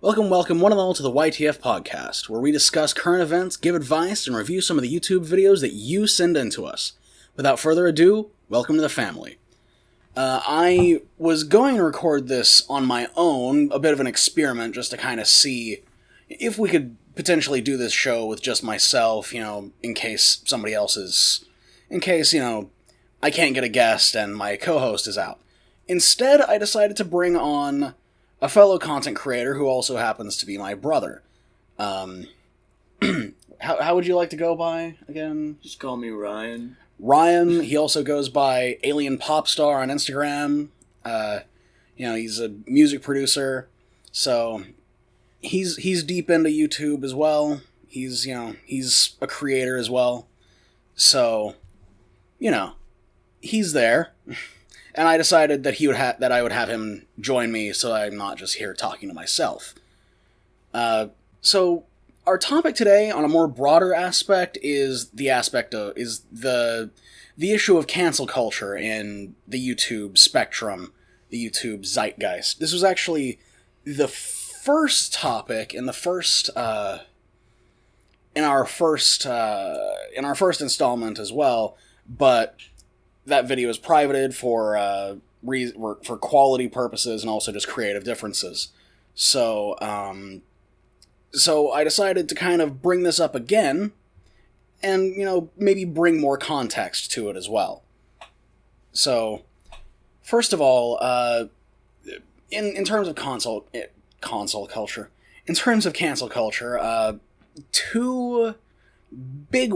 Welcome one and all to the YTF podcast, where we discuss current events, give advice, and review some of the YouTube videos that you send in to us. Without further ado, welcome to the family. I was going to record this on my own, a bit of an experiment, just to kind of see if we could potentially do this show with just myself, in case I can't get a guest and my co-host is out. Instead, I decided to bring on a fellow content creator who also happens to be my brother. How would you like to go by, again? Just call me Ryan. Ryan. He also goes by Alienpopstar on Instagram. He's a music producer, so he's deep into YouTube as well. He's a creator as well. So, he's there. And I decided that I would have him join me, so I'm not just here talking to myself. So our topic today, on a more broader aspect, is the issue of cancel culture in the YouTube spectrum, the YouTube zeitgeist. This was actually the first topic in our first installment as well, but that video is privated for quality purposes and also just creative differences. So I decided to kind of bring this up again, and maybe bring more context to it as well. So, first of all, in terms of cancel culture, two big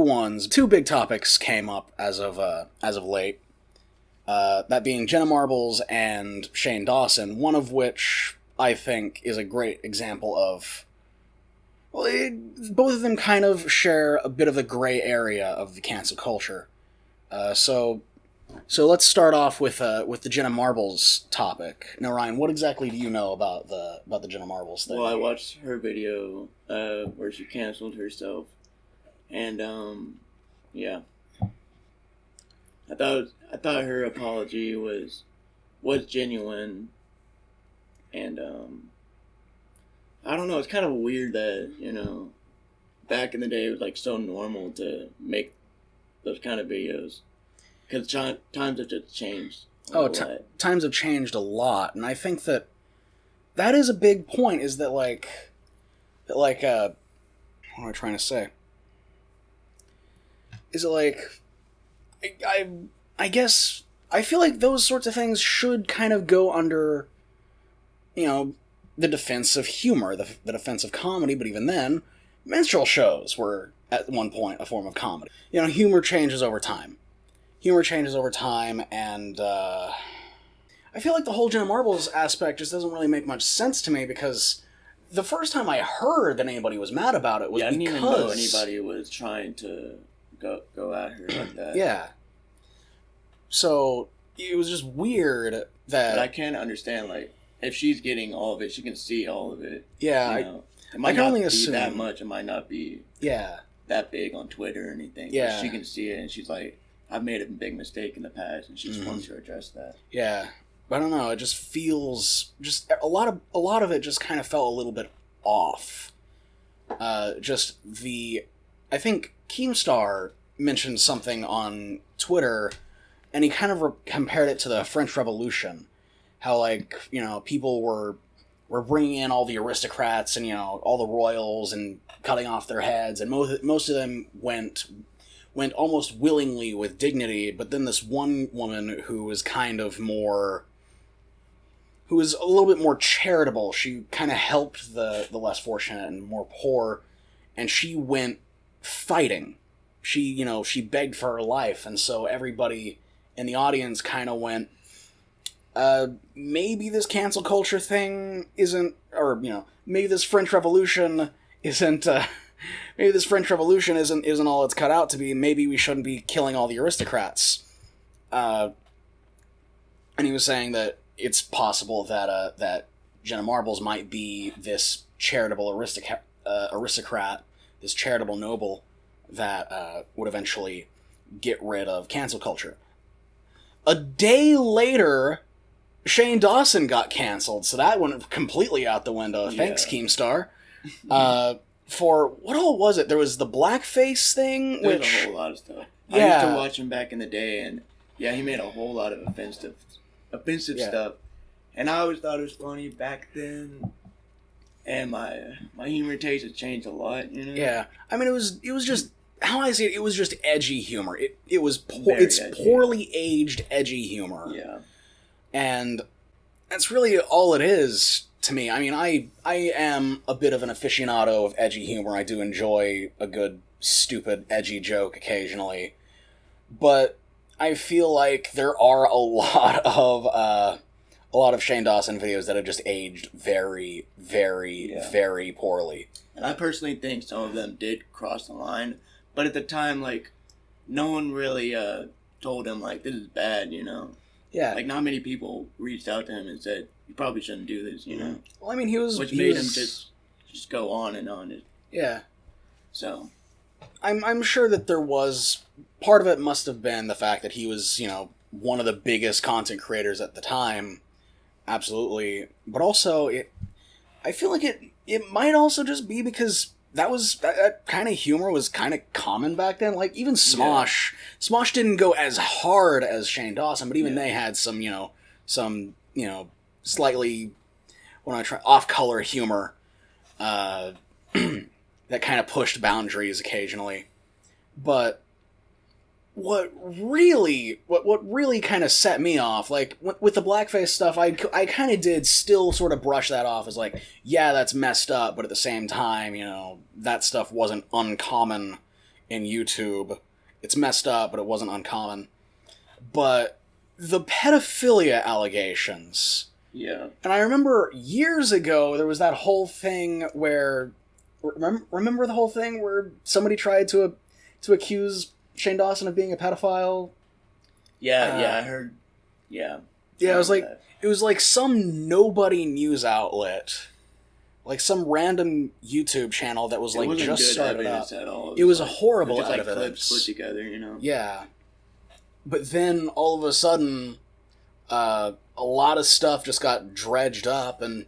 topics came up as of late. That being Jenna Marbles and Shane Dawson, one of which I think is a great example of... both of them kind of share a bit of the gray area of the cancel culture. So let's start off with the Jenna Marbles topic. Now, Ryan, what exactly do you know about the Jenna Marbles thing? Well, I watched her video where she canceled herself, and yeah. I thought her apology was genuine, and I don't know. It's kind of weird that back in the day it was like so normal to make those kind of videos, because times have just changed. Times have changed a lot, and I think that is a big point. Is that what am I trying to say? Is it like... I guess I feel like those sorts of things should kind of go under, the defense of humor, the defense of comedy, but even then, minstrel shows were, at one point, a form of comedy. Humor changes over time. And, I feel like the whole Jenna Marbles aspect just doesn't really make much sense to me, because the first time I heard that anybody was mad about it was I didn't even know anybody was trying to go at her like that. Yeah. So, it was just weird that... But I can understand, if she's getting all of it, she can see all of it. Yeah, it might not be that much, it might not be that big on Twitter or anything. Yeah. But she can see it, and she's like, I've made a big mistake in the past, and she just wants to address that. Yeah. But I don't know, it just feels... a lot of it just kind of felt a little bit off. I think Keemstar mentioned something on Twitter, and he kind of compared it to the French Revolution. How, people were bringing in all the aristocrats and, all the royals and cutting off their heads, and most of them went almost willingly with dignity, but then this one woman who was who was a little bit more charitable, she kind of helped the less fortunate and more poor, and she went fighting. She begged for her life, and so everybody in the audience kind of went, maybe this cancel culture thing isn't, or, maybe this French Revolution isn't all it's cut out to be. Maybe we shouldn't be killing all the aristocrats. And he was saying that it's possible that Jenna Marbles might be this charitable aristocrat, this charitable noble that would eventually get rid of cancel culture. A day later, Shane Dawson got canceled, so that went completely out the window. Thanks, Keemstar. For what all was it? There was the blackface thing, There's which a whole lot of stuff. I used to watch him back in the day, and he made a whole lot of offensive stuff. And I always thought it was funny back then. And my humor taste has changed a lot, you know. Yeah, I mean, it was just how I see it. It was just edgy humor. It's edgy. Poorly aged edgy humor. Yeah, and that's really all it is to me. I mean, I am a bit of an aficionado of edgy humor. I do enjoy a good, stupid, edgy joke occasionally. But I feel like there are a lot of Shane Dawson videos that have just aged very, very, very poorly. And I personally think some of them did cross the line. But at the time, like, no one really told him, like, this is bad, you know? Yeah. Like, not many people reached out to him and said, you probably shouldn't do this, you know? Well, I mean, he made him just go on and on. Yeah. So. I'm sure that there was... Part of it must have been the fact that he was, you know, one of the biggest content creators at the time. Absolutely. But also, I feel like it might also just be because that kind of humor was kind of common back then. Like, even Smosh. Yeah. Smosh didn't go as hard as Shane Dawson, but even they had some slightly, off-color humor that kind of pushed boundaries occasionally. But what really kind of set me off, like, with the blackface stuff, I kind of did still sort of brush that off as like, yeah, that's messed up, but at the same time, you know, that stuff wasn't uncommon in YouTube. It's messed up, but it wasn't uncommon. But the pedophilia allegations... Yeah. And I remember years ago, there was that whole thing where... Remember the whole thing where somebody tried to accuse Shane Dawson of being a pedophile? Yeah, I heard. Yeah. Yeah, it was like some nobody news outlet, like some random YouTube channel that was like just started up. It was a horrible evidence. Like clips put together, you know. Yeah. But then all of a sudden, a lot of stuff just got dredged up, and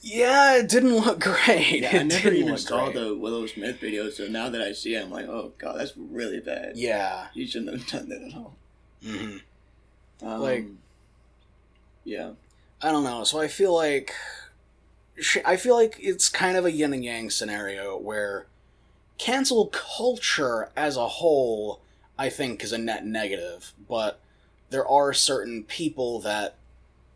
yeah, it didn't look great. Yeah, I never even saw the Willow Smith video, so now that I see it, I'm like, oh god, that's really bad. Yeah. You shouldn't have done that at all. Mm-hmm. Yeah. I don't know, so I feel like it's kind of a yin and yang scenario where cancel culture as a whole, I think, is a net negative, but there are certain people that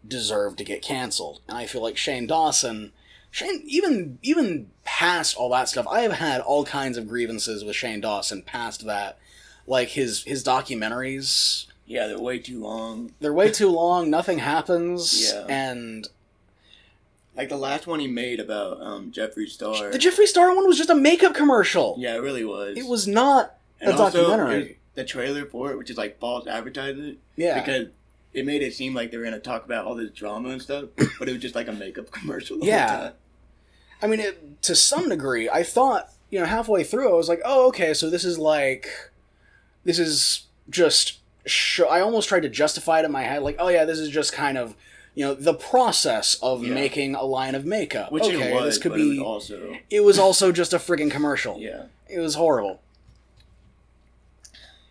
deserve to get canceled. And I feel like Shane Dawson, even past all that stuff, I have had all kinds of grievances with Shane Dawson past that. Like his documentaries. Yeah, they're way too long. Nothing happens. Yeah. And like the last one he made about Jeffree Star. The Jeffree Star one was just a makeup commercial. Yeah, it really was. It was not a documentary. The trailer for it, which is like false advertising. Yeah. Because it made it seem like they were going to talk about all this drama and stuff, but it was just like a makeup commercial the whole time. I mean, to some degree, I thought, you know, halfway through, I was like, oh, okay, so this is just... I almost tried to justify it in my head, like, oh yeah, this is just kind of, you know, the process of making a line of makeup. Which okay, it was, this could but be... It was also just a friggin' commercial. Yeah. It was horrible.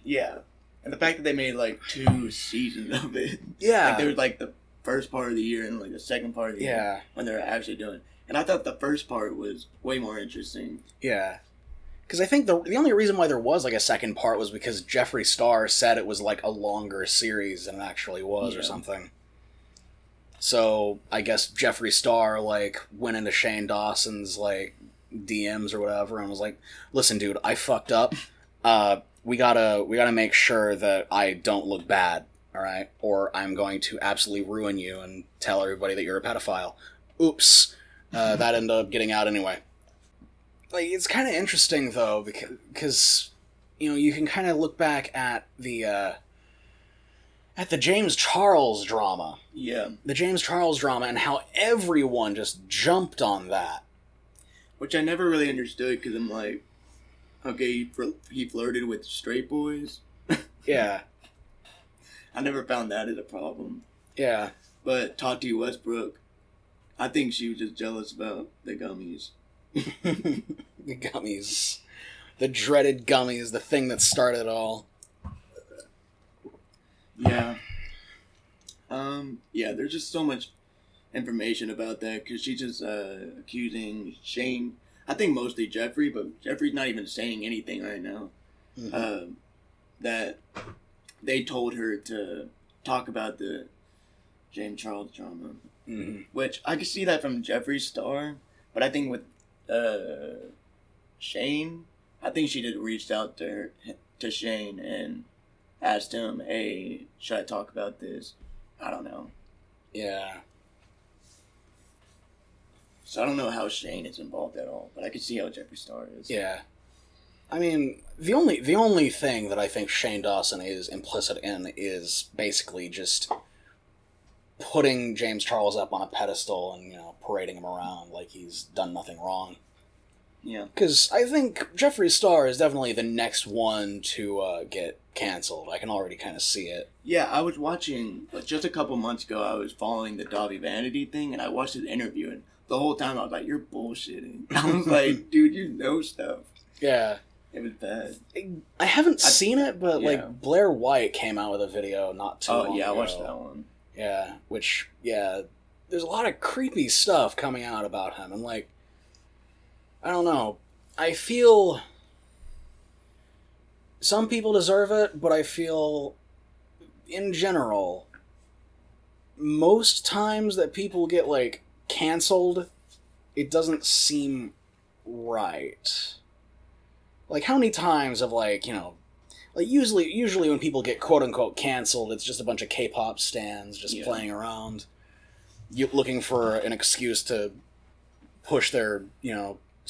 Yeah. And the fact that they made, like, 2 seasons of it. Yeah. Like, there was, like, the first part of the year and, like, the second part of the year. When they were actually doing it. And I thought the first part was way more interesting. Yeah. Because I think the only reason why there was, like, a second part was because Jeffree Star said it was, like, a longer series than it actually was or something. So, I guess Jeffree Star, like, went into Shane Dawson's, like, DMs or whatever and was like, listen, dude, I fucked up. We gotta make sure that I don't look bad, alright? Or I'm going to absolutely ruin you and tell everybody that you're a pedophile. Oops. That ended up getting out anyway. Like, it's kind of interesting, though, because, you know, you can kind of look back at the James Charles drama. Yeah. The James Charles drama and how everyone just jumped on that. Which I never really understood, because I'm like, okay, he flirted with straight boys. Yeah. I never found that as a problem. Yeah. But Tati Westbrook, I think she was just jealous about the gummies. The gummies. The dreaded gummies, the thing that started it all. Yeah. Yeah, there's just so much information about that because she's just accusing Shane. I think mostly Jeffrey, but Jeffrey's not even saying anything right now. Mm-hmm. That they told her to talk about the James Charles drama. Mm-hmm. Which I could see that from Jeffrey's star, but I think with Shane, I think she just reached out to Shane and asked him, hey, should I talk about this? I don't know. Yeah. So I don't know how Shane is involved at all, but I can see how Jeffree Star is. Yeah. I mean, the only thing that I think Shane Dawson is implicit in is basically just putting James Charles up on a pedestal and, parading him around like he's done nothing wrong. Yeah. Because I think Jeffree Star is definitely the next one to get canceled. I can already kind of see it. Yeah, I was watching, just a couple months ago, I was following the Dobby Vanity thing, and I watched his interview, and the whole time I was like, you're bullshitting. I was like, dude, you know stuff. Yeah. It was bad. I haven't seen it, but, Blair White came out with a video not too long ago. Oh, yeah, I watched that one. Yeah, which, there's a lot of creepy stuff coming out about him, and, I don't know. I feel some people deserve it, but I feel, in general, most times that people get, canceled, it doesn't seem right. How many times of, usually when people get quote-unquote canceled, it's just a bunch of K-pop stans just playing around, looking for an excuse to push their,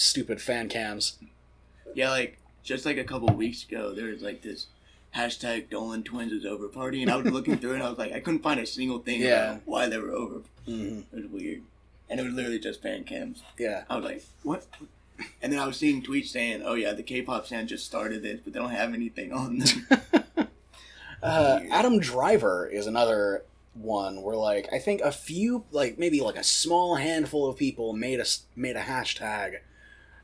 stupid fan cams. Yeah, just a couple weeks ago, there was this hashtag Dolan Twins is over party, and I was looking through it, and I was like, I couldn't find a single thing about why they were over. Mm-hmm. It was weird. And it was literally just fan cams. Yeah. I was like, what? And then I was seeing tweets saying, oh yeah, the K-pop stand just started this, but they don't have anything on them. Adam Driver is another one where, I think a few, maybe a small handful of people made a hashtag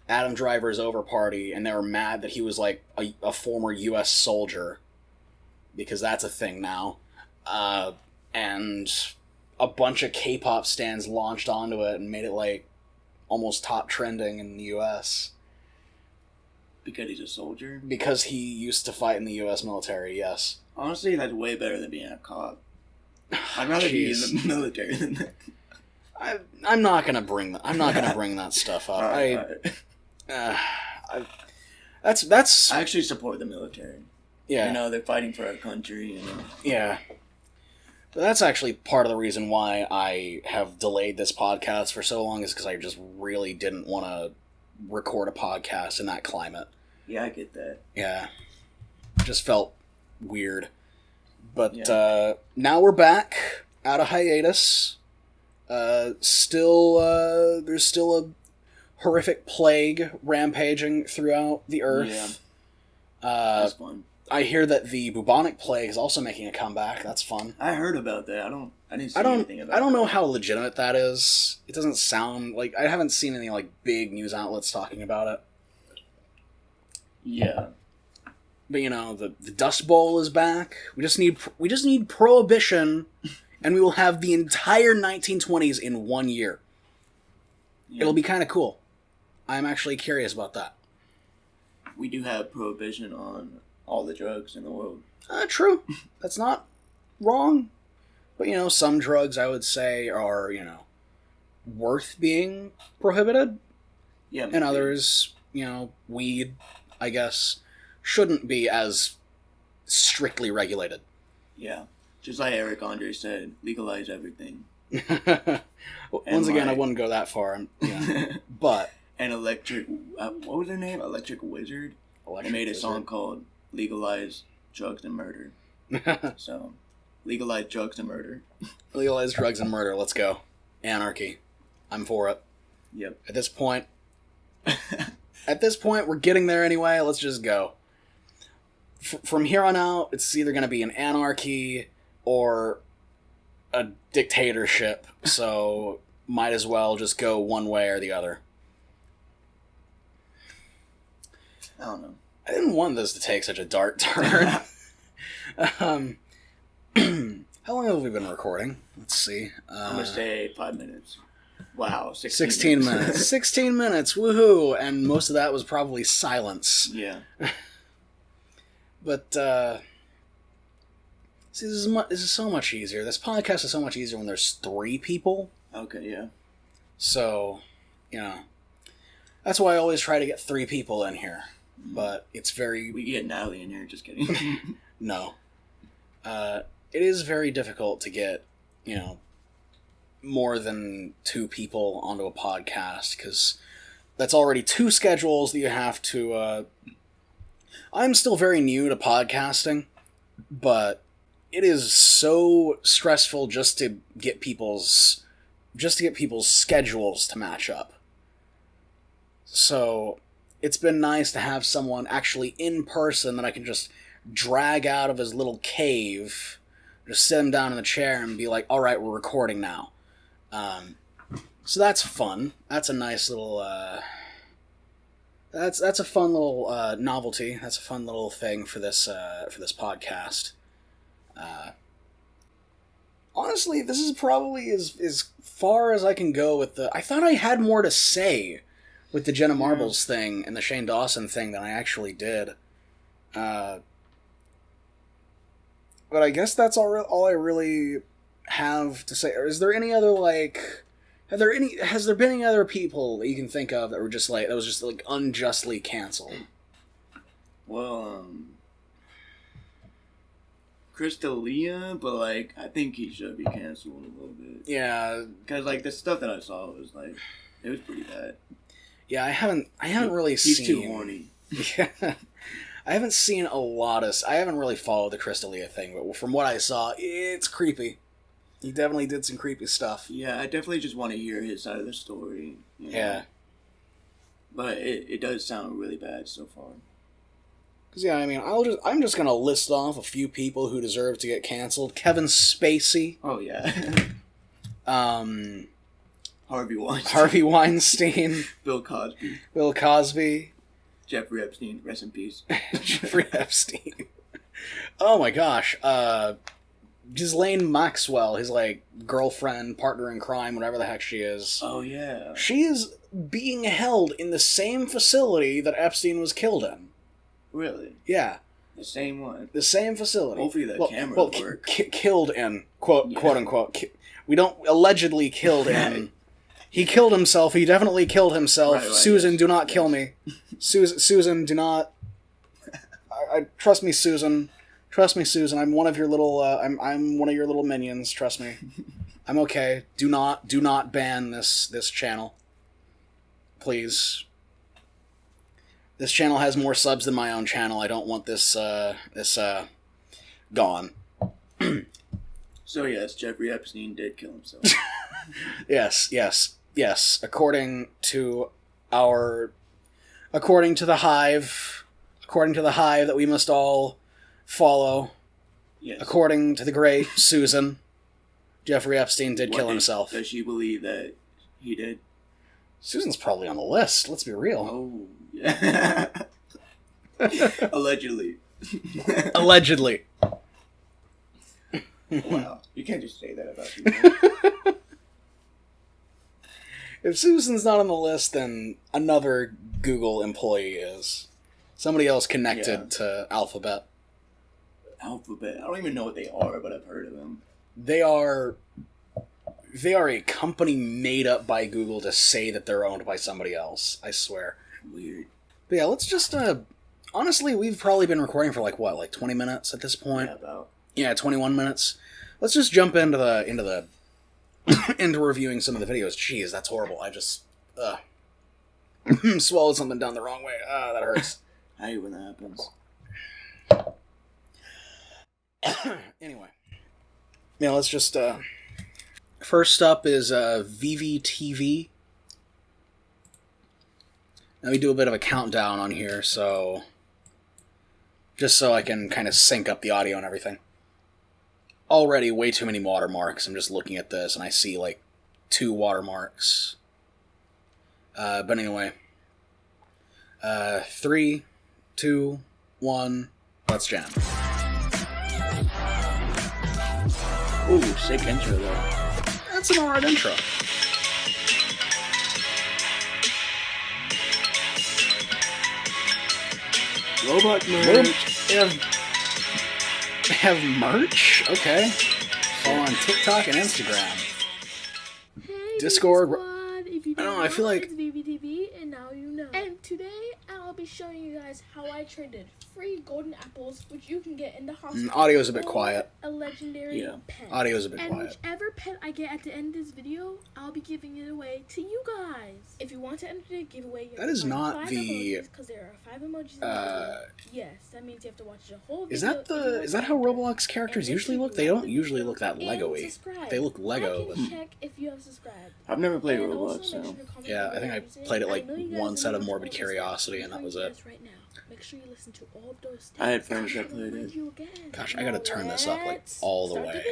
Adam Driver's over party, and they were mad that he was a former U.S. soldier, because that's a thing now. And a bunch of K-pop stans launched onto it and made it almost top trending in the U.S. Because he's a soldier? Because he used to fight in the U.S. military, yes. Honestly, that's way better than being a cop. I'd rather be in the military than that. I'm not gonna bring that stuff up. That's. I actually support the military. Yeah. They're fighting for our country. Yeah. But that's actually part of the reason why I have delayed this podcast for so long, is because I just really didn't want to record a podcast in that climate. Yeah, I get that. Yeah. Just felt weird. But now we're back out of hiatus. There's still a horrific plague rampaging throughout the earth. Yeah. That's fun. I hear that the bubonic plague is also making a comeback. That's fun. I heard about that. I didn't see anything about it. I don't know how legitimate that is. It doesn't sound I haven't seen any big news outlets talking about it. Yeah. But the Dust Bowl is back. We just need Prohibition, and we will have the entire 1920s in 1 year. Yeah. It'll be kind of cool. I'm actually curious about that. We do have Prohibition on all the drugs in the world. True. That's not wrong. But, some drugs I would say are, worth being prohibited. Yeah. And others, weed, I guess, shouldn't be as strictly regulated. Yeah. Just like Eric Andre said, legalize everything. Once again, I wouldn't go that far. But... And Electric... what was their name? Electric Wizard? They made a song called Legalize Drugs and Murder. So, legalize drugs and murder. Legalize drugs and murder. Let's go. Anarchy. I'm for it. Yep. At this point, we're getting there anyway. Let's just go. From here on out, it's either going to be an anarchy or a dictatorship, so might as well just go one way or the other. I don't know. I didn't want this to take such a dark turn. How long have we been recording? Let's see. I'm going to say 5 minutes. Wow, 16 minutes. 16 minutes, woohoo! And most of that was probably silence. Yeah. But, see, this is so much easier. This podcast is so much easier when there's 3 people. Okay, yeah. So, you know, that's why I always try to get 3 people in here. But it's very... We get Natalie in here, just kidding. No. It is very difficult to get, you know, more than 2 people onto a podcast, because that's already 2 schedules that you have to... I'm still very new to podcasting, but it is so stressful just to get people's schedules to match up. So it's been nice to have someone actually in person that I can just drag out of his little cave, just sit him down in the chair and be like, all right, we're recording now. So that's fun. That's a nice little, that's a fun little, novelty. That's a fun little thing for this podcast. Honestly, this is probably as far as I can go with I thought I had more to say with the Jenna Marbles thing and the Shane Dawson thing than I actually did. But I guess that's all I really have to say. Or is there any other, has there been any other people that you can think of that were just that was just unjustly canceled? Well, Crystalia, but I think he should be canceled a little bit. Yeah, because the stuff that I saw was it was pretty bad. Yeah, I haven't really seen. He's too horny. Yeah, I haven't seen a lot of. I haven't really followed the Crystalia thing, but from what I saw, it's creepy. He definitely did some creepy stuff. Yeah, I definitely just want to hear his side of the story. You know? Yeah, but it does sound really bad so far. Because I mean, I'm just gonna list off a few people who deserve to get canceled. Kevin Spacey. Oh yeah. Harvey Weinstein. Bill Cosby. Jeffrey Epstein. Rest in peace. Jeffrey Epstein. Oh my gosh. Ghislaine Maxwell, his girlfriend, partner in crime, whatever the heck she is. Oh yeah. She is being held in the same facility that Epstein was killed in. Really? Yeah. The same one. The same facility. Hopefully the camera will work. Killed in, quote unquote. We don't allegedly killed in. He killed himself. He definitely killed himself. Right, Susan, yes. Do not kill me. Susan, do not. I trust me, Susan. Trust me, Susan. I'm one of your little. I'm one of your little minions. Trust me. I'm okay. Do not ban this channel. Please. This channel has more subs than my own channel. I don't want this gone. So yes, Jeffrey Epstein did kill himself. Yes. According to the hive that we must all follow. Yes. According to the great Susan, Jeffrey Epstein did kill himself. Does she believe that he did? Susan's probably on the list. Let's be real. Oh, yeah. Allegedly. Allegedly. Wow. You can't just say that about people. If Susan's not on the list, then another Google employee is. Somebody else connected to Alphabet. Alphabet? I don't even know what they are, but I've heard of them. They are a company made up by Google to say that they're owned by somebody else. I swear. Weird. But yeah, let's just, honestly, we've probably been recording for 20 minutes at this point? Yeah, about. Yeah, 21 minutes. Let's just jump into reviewing some of the videos. Jeez, that's horrible. I just, swallowed something down the wrong way. That hurts. I hate when that happens. Anyway. Yeah, let's just, first up is Vivi TV. Now we do a bit of a countdown on here, so just so I can kind of sync up the audio and everything. already way too many watermarks. I'm just looking at this and I see like 2 watermarks. But anyway. 3, 2, 1, let's jam. Ooh, sick intro though. That's an alright intro. Robot merch. They have merch? Okay. Follow on TikTok and Instagram. Hey, Discord. If you I don't know, I feel like... It's Vivi TV, and now you know. And today, I'll be showing you guys how I traded free golden apples, which you can get in the hospital. Audio's a bit quiet. A legendary pet. Audio's a bit and quiet. Whichever pet I get at the end of this video, I'll be giving it away to you guys. If you want to enter the giveaway, you that is not 5 the... because there are 5 emojis in the video. Yes, that means you have to watch the whole video. Is that how Roblox characters usually look? They don't usually look that Lego-y. They look Lego. I can check if you have subscribed. I've never played Roblox, so... Yeah, I think I played it like once out of Morbid Curiosity, and that was it. Right now. Make sure you listen to all of those I had friends that played it. Gosh, I gotta turn this up like all the way.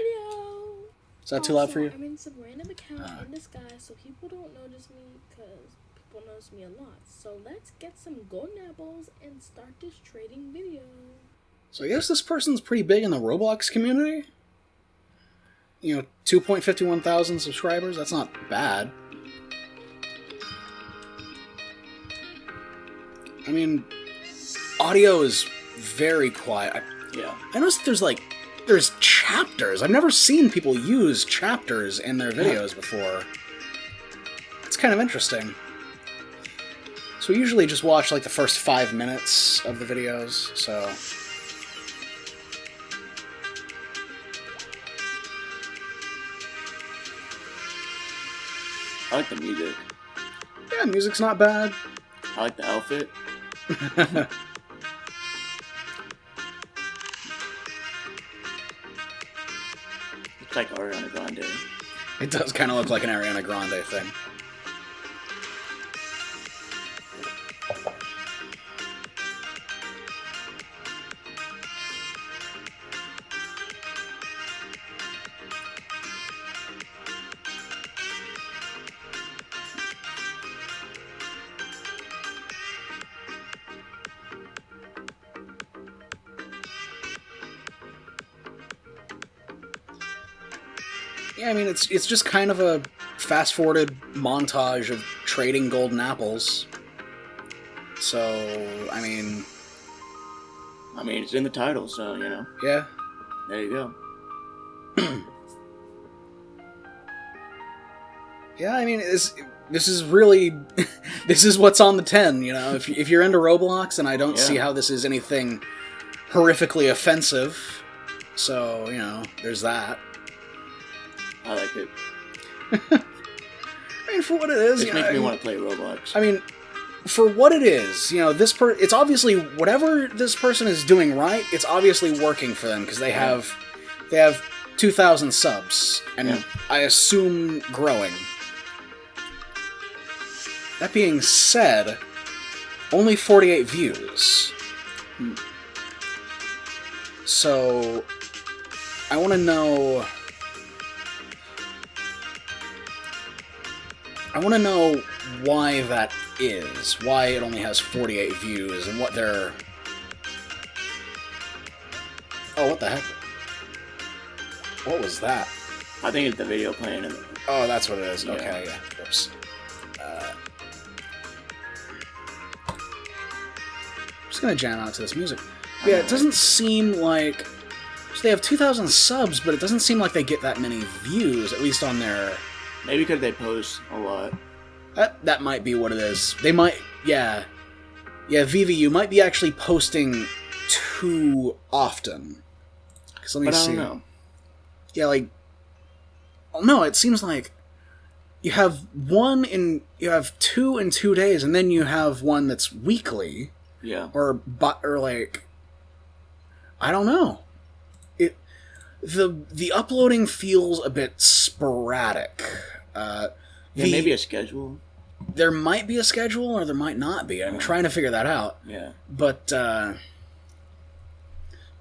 Is that too Also, loud for you? I'm in some random account in disguise, so people don't notice me because people notice me a lot. So let's get some golden apples and start this trading video. So I guess this person's pretty big in the Roblox community. You know, 2.51 thousand subscribers. That's not bad. I mean, audio is very quiet. I noticed there's chapters. I've never seen people use chapters in their videos before. It's kind of interesting. So we usually just watch like the first 5 minutes of the videos, so... I like the music. Yeah, music's not bad. I like the outfit. It's like Ariana Grande. It does kind of look like an Ariana Grande thing. Yeah, I mean, it's just kind of a fast-forwarded montage of trading golden apples. So, I mean, it's in the title, so, you know. Yeah. There you go. Yeah, I mean, this is really... this is what's on the 10, you know? If you're into Roblox, and I don't see how this is anything horrifically offensive. So, you know, there's that. I like it. I mean, for what it is, it makes me want to play Roblox. I mean, for what it is, you know, it's obviously whatever this person is doing right. It's obviously working for them because they have 2,000 subs, and I assume growing. That being said, only 48 views. So I want to know. I want to know why that is. Why it only has 48 views and what they're... Oh, what the heck? What was that? I think it's the video playing. Oh, that's what it is. Okay, yeah. Oops. I'm just gonna jam out to this music. Yeah, it doesn't seem like... So they have 2,000 subs, but it doesn't seem like they get that many views, at least on their... Maybe because they post a lot. That might be what it is. They might... Yeah. Yeah, Vivi, you might be actually posting too often. Because let me see. I don't know. Yeah, like... Oh, no, it seems like you have two in 2 days, and then you have one that's weekly. Yeah. Or like... I don't know. The uploading feels a bit sporadic. Maybe a schedule. There might be a schedule, or there might not be. I'm trying to figure that out. Yeah. But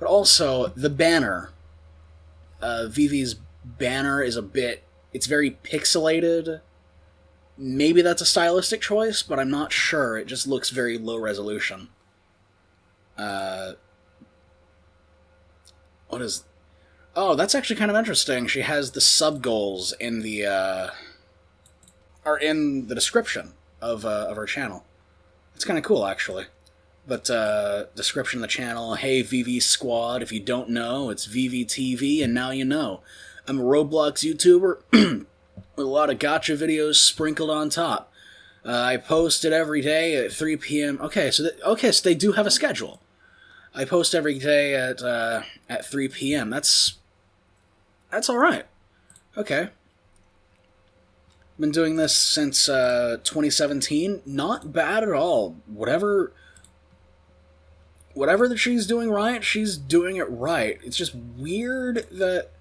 also, the banner Vivi's banner is it's very pixelated. Maybe that's a stylistic choice, but I'm not sure. It just looks very low resolution. What is... Oh, that's actually kind of interesting. She has the sub-goals in the, are in the description of her channel. It's kind of cool, actually. But, description of the channel, hey, Vivi Squad, if you don't know, it's Vivi TV, and now you know. I'm a Roblox YouTuber with a lot of gacha videos sprinkled on top. I post it every day at 3 p.m. Okay, so they do have a schedule. I post every day at 3 p.m. That's all right. Okay. Been doing this since 2017. Not bad at all. Whatever that she's doing right, she's doing it right. It's just weird that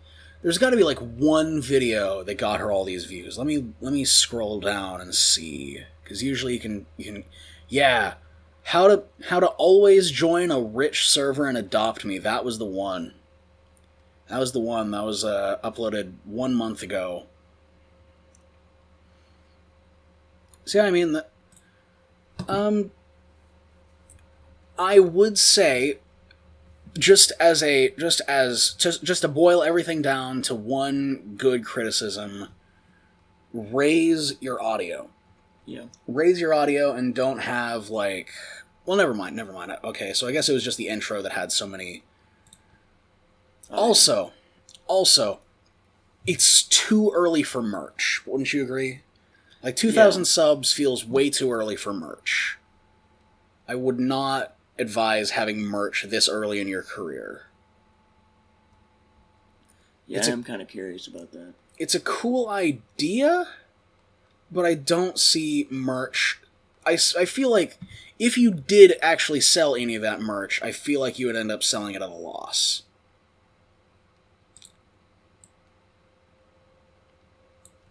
there's got to be like one video that got her all these views. Let me scroll down and see, because usually you can yeah, how to always join a rich server and adopt me. That was the one. That was the one that was uploaded 1 month ago. See what I mean? I would say, just to boil everything down to one good criticism, raise your audio. Yeah. Raise your audio and don't have, like... Well, never mind. Okay, so I guess it was just the intro that had so many... Also, it's too early for merch. Wouldn't you agree? Like, 2,000 subs feels way too early for merch. I would not advise having merch this early in your career. Yeah, I'm kind of curious about that. It's a cool idea, but I don't see merch. I feel like if you did actually sell any of that merch, I feel like you would end up selling it at a loss.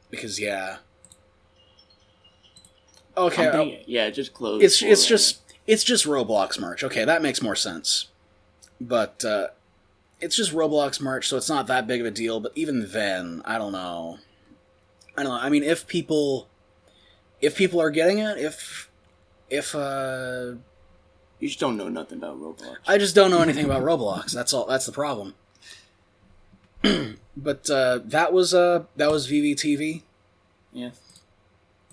Because, yeah. Okay. Just close. It's just Roblox merch. Okay, that makes more sense. But it's just Roblox merch, so it's not that big of a deal. But even then, I don't know. I mean, if people are getting it, if you just don't know nothing about Roblox. I just don't know anything about Roblox. That's all. That's the problem. But that was Vivi TV. Yeah.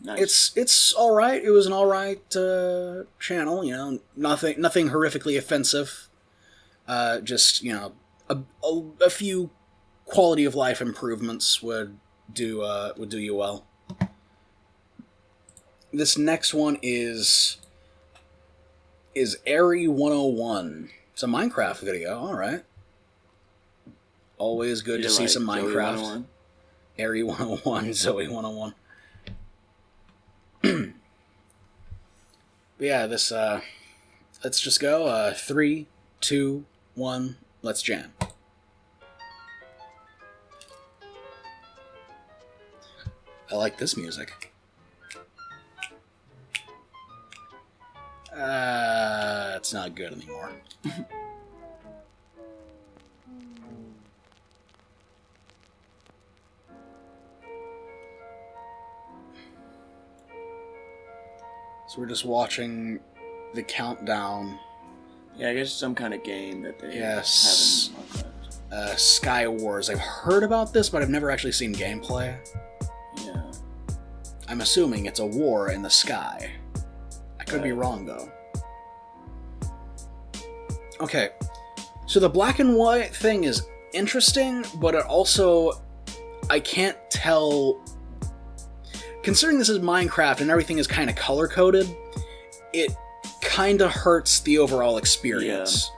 Nice. It's all right. It was an all right channel. You know, nothing horrifically offensive. Just, you know, a few quality of life improvements would do you well. This next one is Airy 101. It's a Minecraft video. All right. Always good to see some Minecraft. Airy 101, Zoe 101. But yeah, this, let's just go, 3, 2, 1, let's jam. I like this music. It's not good anymore. So we're just watching the countdown. Yeah, I guess some kind of game that they have in Minecraft. Sky Wars. I've heard about this, but I've never actually seen gameplay. Yeah. I'm assuming it's a war in the sky. I could be wrong, though. Okay. So the black and white thing is interesting, but it also... I can't tell... Considering this is Minecraft and everything is kind of color-coded, it kind of hurts the overall experience.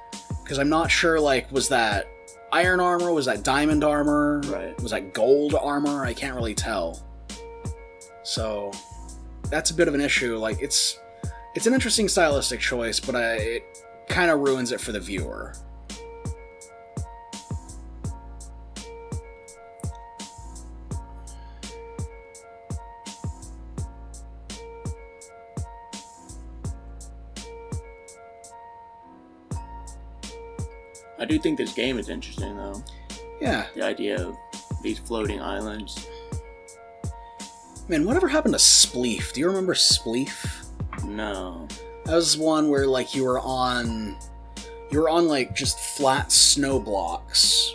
Because I'm not sure, like, was that iron armor? Was that diamond armor? Right. Was that gold armor? I can't really tell. So, that's a bit of an issue. Like, it's an interesting stylistic choice, but it kind of ruins it for the viewer. I do think this game is interesting, though. Yeah. The idea of these floating islands. Man, whatever happened to Spleef? Do you remember Spleef? No. That was one where, like, you were on like just flat snow blocks,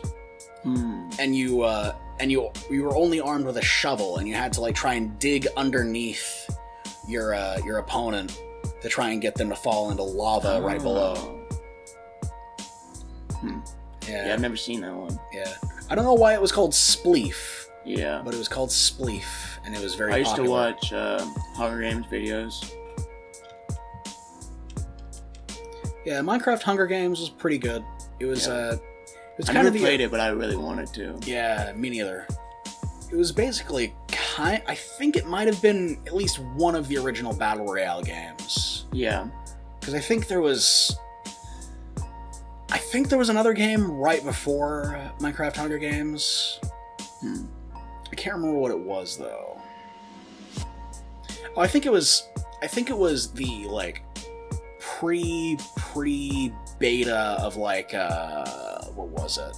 and you were only armed with a shovel, and you had to like try and dig underneath your opponent to try and get them to fall into lava right below. Yeah, I've never seen that one. Yeah, I don't know why it was called Spleef. Yeah, but it was called Spleef, and it was very. I used popular. to watch Hunger Games videos. Yeah, Minecraft Hunger Games was pretty good. It was it was I kind never of played it, but I really wanted to. Yeah, me neither. It was basically I think it might have been at least one of the original Battle Royale games. Yeah. Because I think there was another game right before Minecraft Hunger Games. I can't remember what it was though. Oh, I think it was the like pre-beta of like what was it?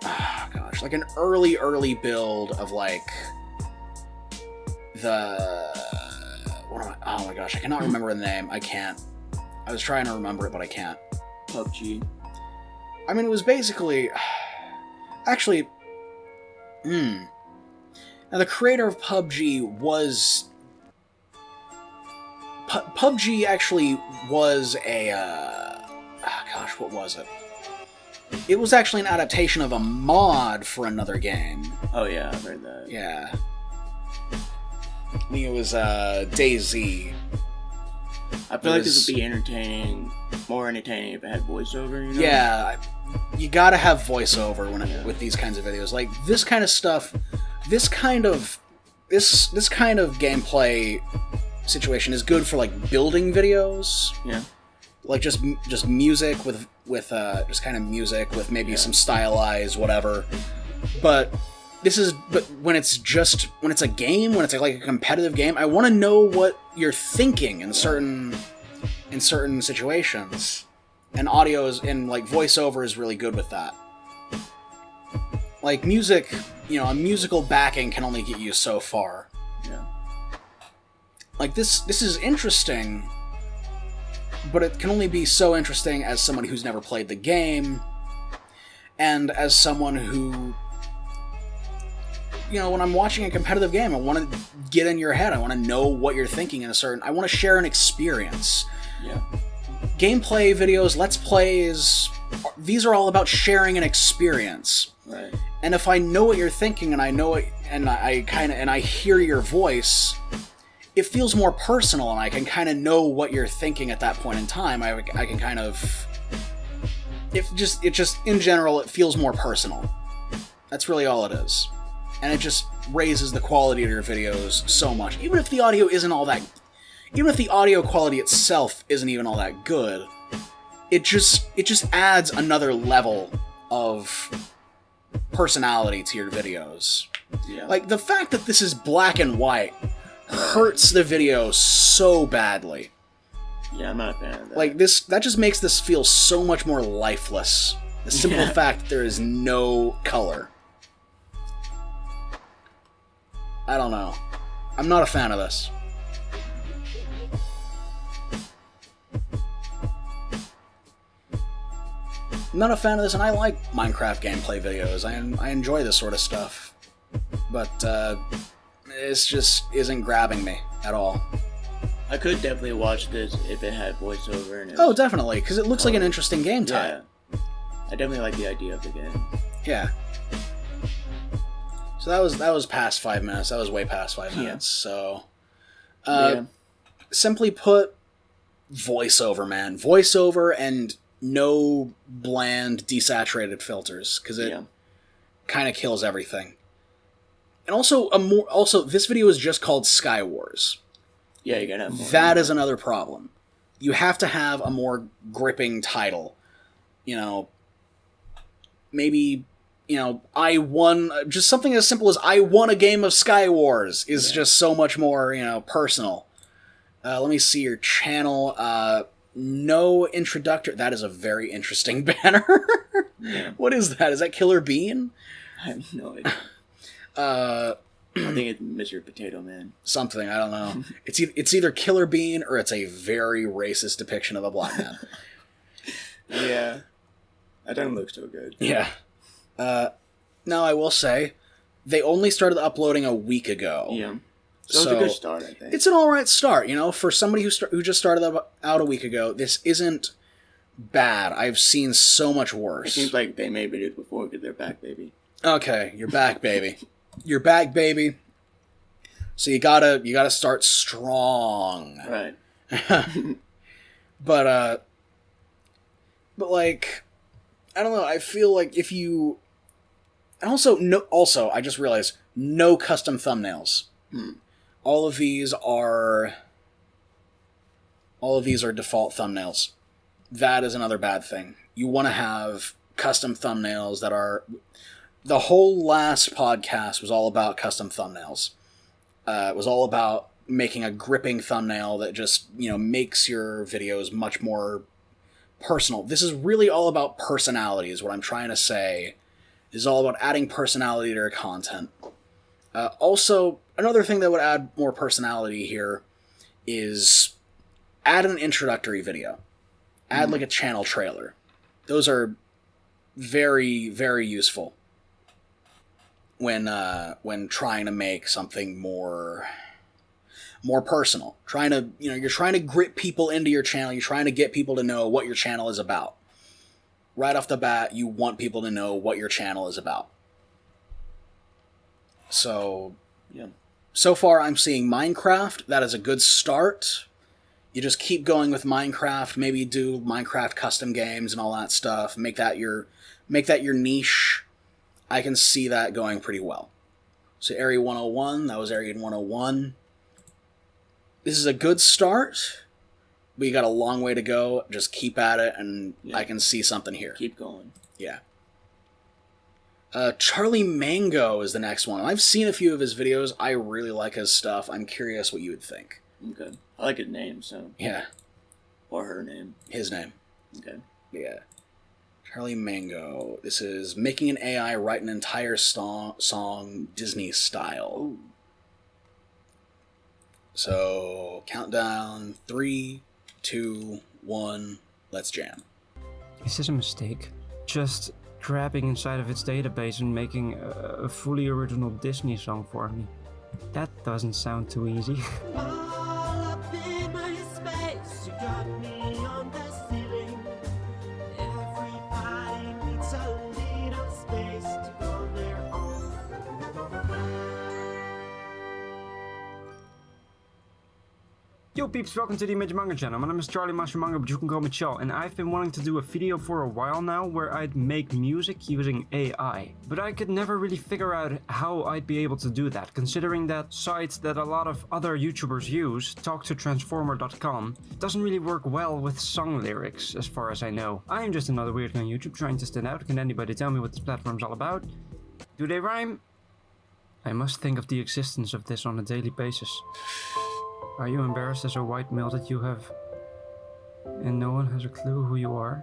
Oh gosh, like an early build of like oh my gosh, I cannot remember the name. I was trying to remember it, but I can't. PUBG. I mean, it was basically actually now the creator of PUBG was PUBG actually was a gosh, what was it? It was actually an adaptation of a mod for another game. Oh yeah, I've heard that. Yeah. I think it was DayZ. I feel like this would be more entertaining if it had voiceover, you know? Yeah, you gotta have voiceover with these kinds of videos. Like, this kind of stuff, this kind of gameplay situation is good for, like, building videos. Yeah. Like, just music with just kind of music with maybe some stylized whatever. But when it's a game, when it's like a competitive game, I want to know what you're thinking in certain situations. And audio and like voiceover is really good with that. Like music, a musical backing can only get you so far. Yeah. Like this is interesting, but it can only be so interesting as someone who's never played the game, and as someone who, when I'm watching a competitive game, I want to get in your head. I want to know what you're thinking I want to share an experience. Yeah. Gameplay videos, Let's Plays, these are all about sharing an experience. Right. And if I know what you're thinking, and I know it, and I hear your voice, it feels more personal, and I can kind of know what you're thinking at that point in time. I can kind of... It just in general, it feels more personal. That's really all it is. And it just raises the quality of your videos so much. Even if the audio quality itself isn't even all that good, it just adds another level of personality to your videos. Yeah. Like, the fact that this is black and white hurts the video so badly. Yeah, I'm not a fan of that. Like, that just makes this feel so much more lifeless. The simple fact that there is no color. I don't know. I'm not a fan of this. I'm not a fan of this, and I like Minecraft gameplay videos. I enjoy this sort of stuff. But, this just isn't grabbing me at all. I could definitely watch this if it had voiceover in it. Oh, definitely, because it looks like an interesting game type. Yeah. I definitely like the idea of the game. Yeah. So that was past 5 minutes. That was way past 5 minutes. So, simply put, voiceover, man. Voiceover and no bland, desaturated filters, because it kind of kills everything. And also, this video is just called Sky Wars. Yeah, you gotta have more. That is another problem. You have to have a more gripping title. Maybe, I won, just something as simple as I won a game of Sky Wars is just so much more, personal. Let me see your channel. No introductory. That is a very interesting banner. Yeah. What is that? Is that Killer Bean? I have no idea. I think it's Mr. Potato Man. Something, I don't know. It's either Killer Bean or it's a very racist depiction of a black man. Yeah. That doesn't look so good. Yeah. Now, I will say, they only started uploading a week ago. Yeah. So it's a good start, I think. It's an alright start, you know? For somebody who just started out a week ago, this isn't bad. I've seen so much worse. It seems like they made videos before because they're back, baby. Okay, you're back, baby. You're back, baby. So you gotta start strong. Right. But like, I don't know, I feel like if you... And also, I just realized, no custom thumbnails. All of these are default thumbnails. That is another bad thing. You want to have custom thumbnails that are... The whole last podcast was all about custom thumbnails. It was all about making a gripping thumbnail that just, makes your videos much more personal. This is really all about personality, is what I'm trying to say. This is all about adding personality to your content. Also, another thing that would add more personality here is add an introductory video. Add like a channel trailer. Those are very, very useful when trying to make something more personal. You're trying to grip people into your channel. You're trying to get people to know what your channel is about. Right off the bat, you want people to know what your channel is about. So, yeah. So far I'm seeing Minecraft. That is a good start. You just keep going with Minecraft. Maybe do Minecraft custom games and all that stuff. Make that your niche. I can see that going pretty well. So Area 101, that was Area 101. This is a good start. But you got a long way to go. Just keep at it, and I can see something here. Keep going. Yeah. Charlie Mango is the next one. I've seen a few of his videos. I really like his stuff. I'm curious what you would think. Okay. I like his name, so... Yeah. Or her name. His name. Okay. Yeah. Charlie Mango. This is making an AI write an entire song Disney style. Ooh. So, countdown. 3, 2, 1, let's jam. Is this a mistake? Just grabbing inside of its database and making a fully original Disney song for me? That doesn't sound too easy. All up in my space, you got me on the ceiling. Everybody needs a little space to go their own. Yo peeps, welcome to the Image Manga channel. My name is Charlie Master Manga, but you can call me Chal, and I've been wanting to do a video for a while now where I'd make music using AI. But I could never really figure out how I'd be able to do that, considering that sites that a lot of other YouTubers use, talktotransformer.com, doesn't really work well with song lyrics, as far as I know. I am just another weird guy on YouTube trying to stand out. Can anybody tell me what this platform's all about? Do they rhyme? I must think of the existence of this on a daily basis. Are you embarrassed as a white male that you have and no one has a clue who you are?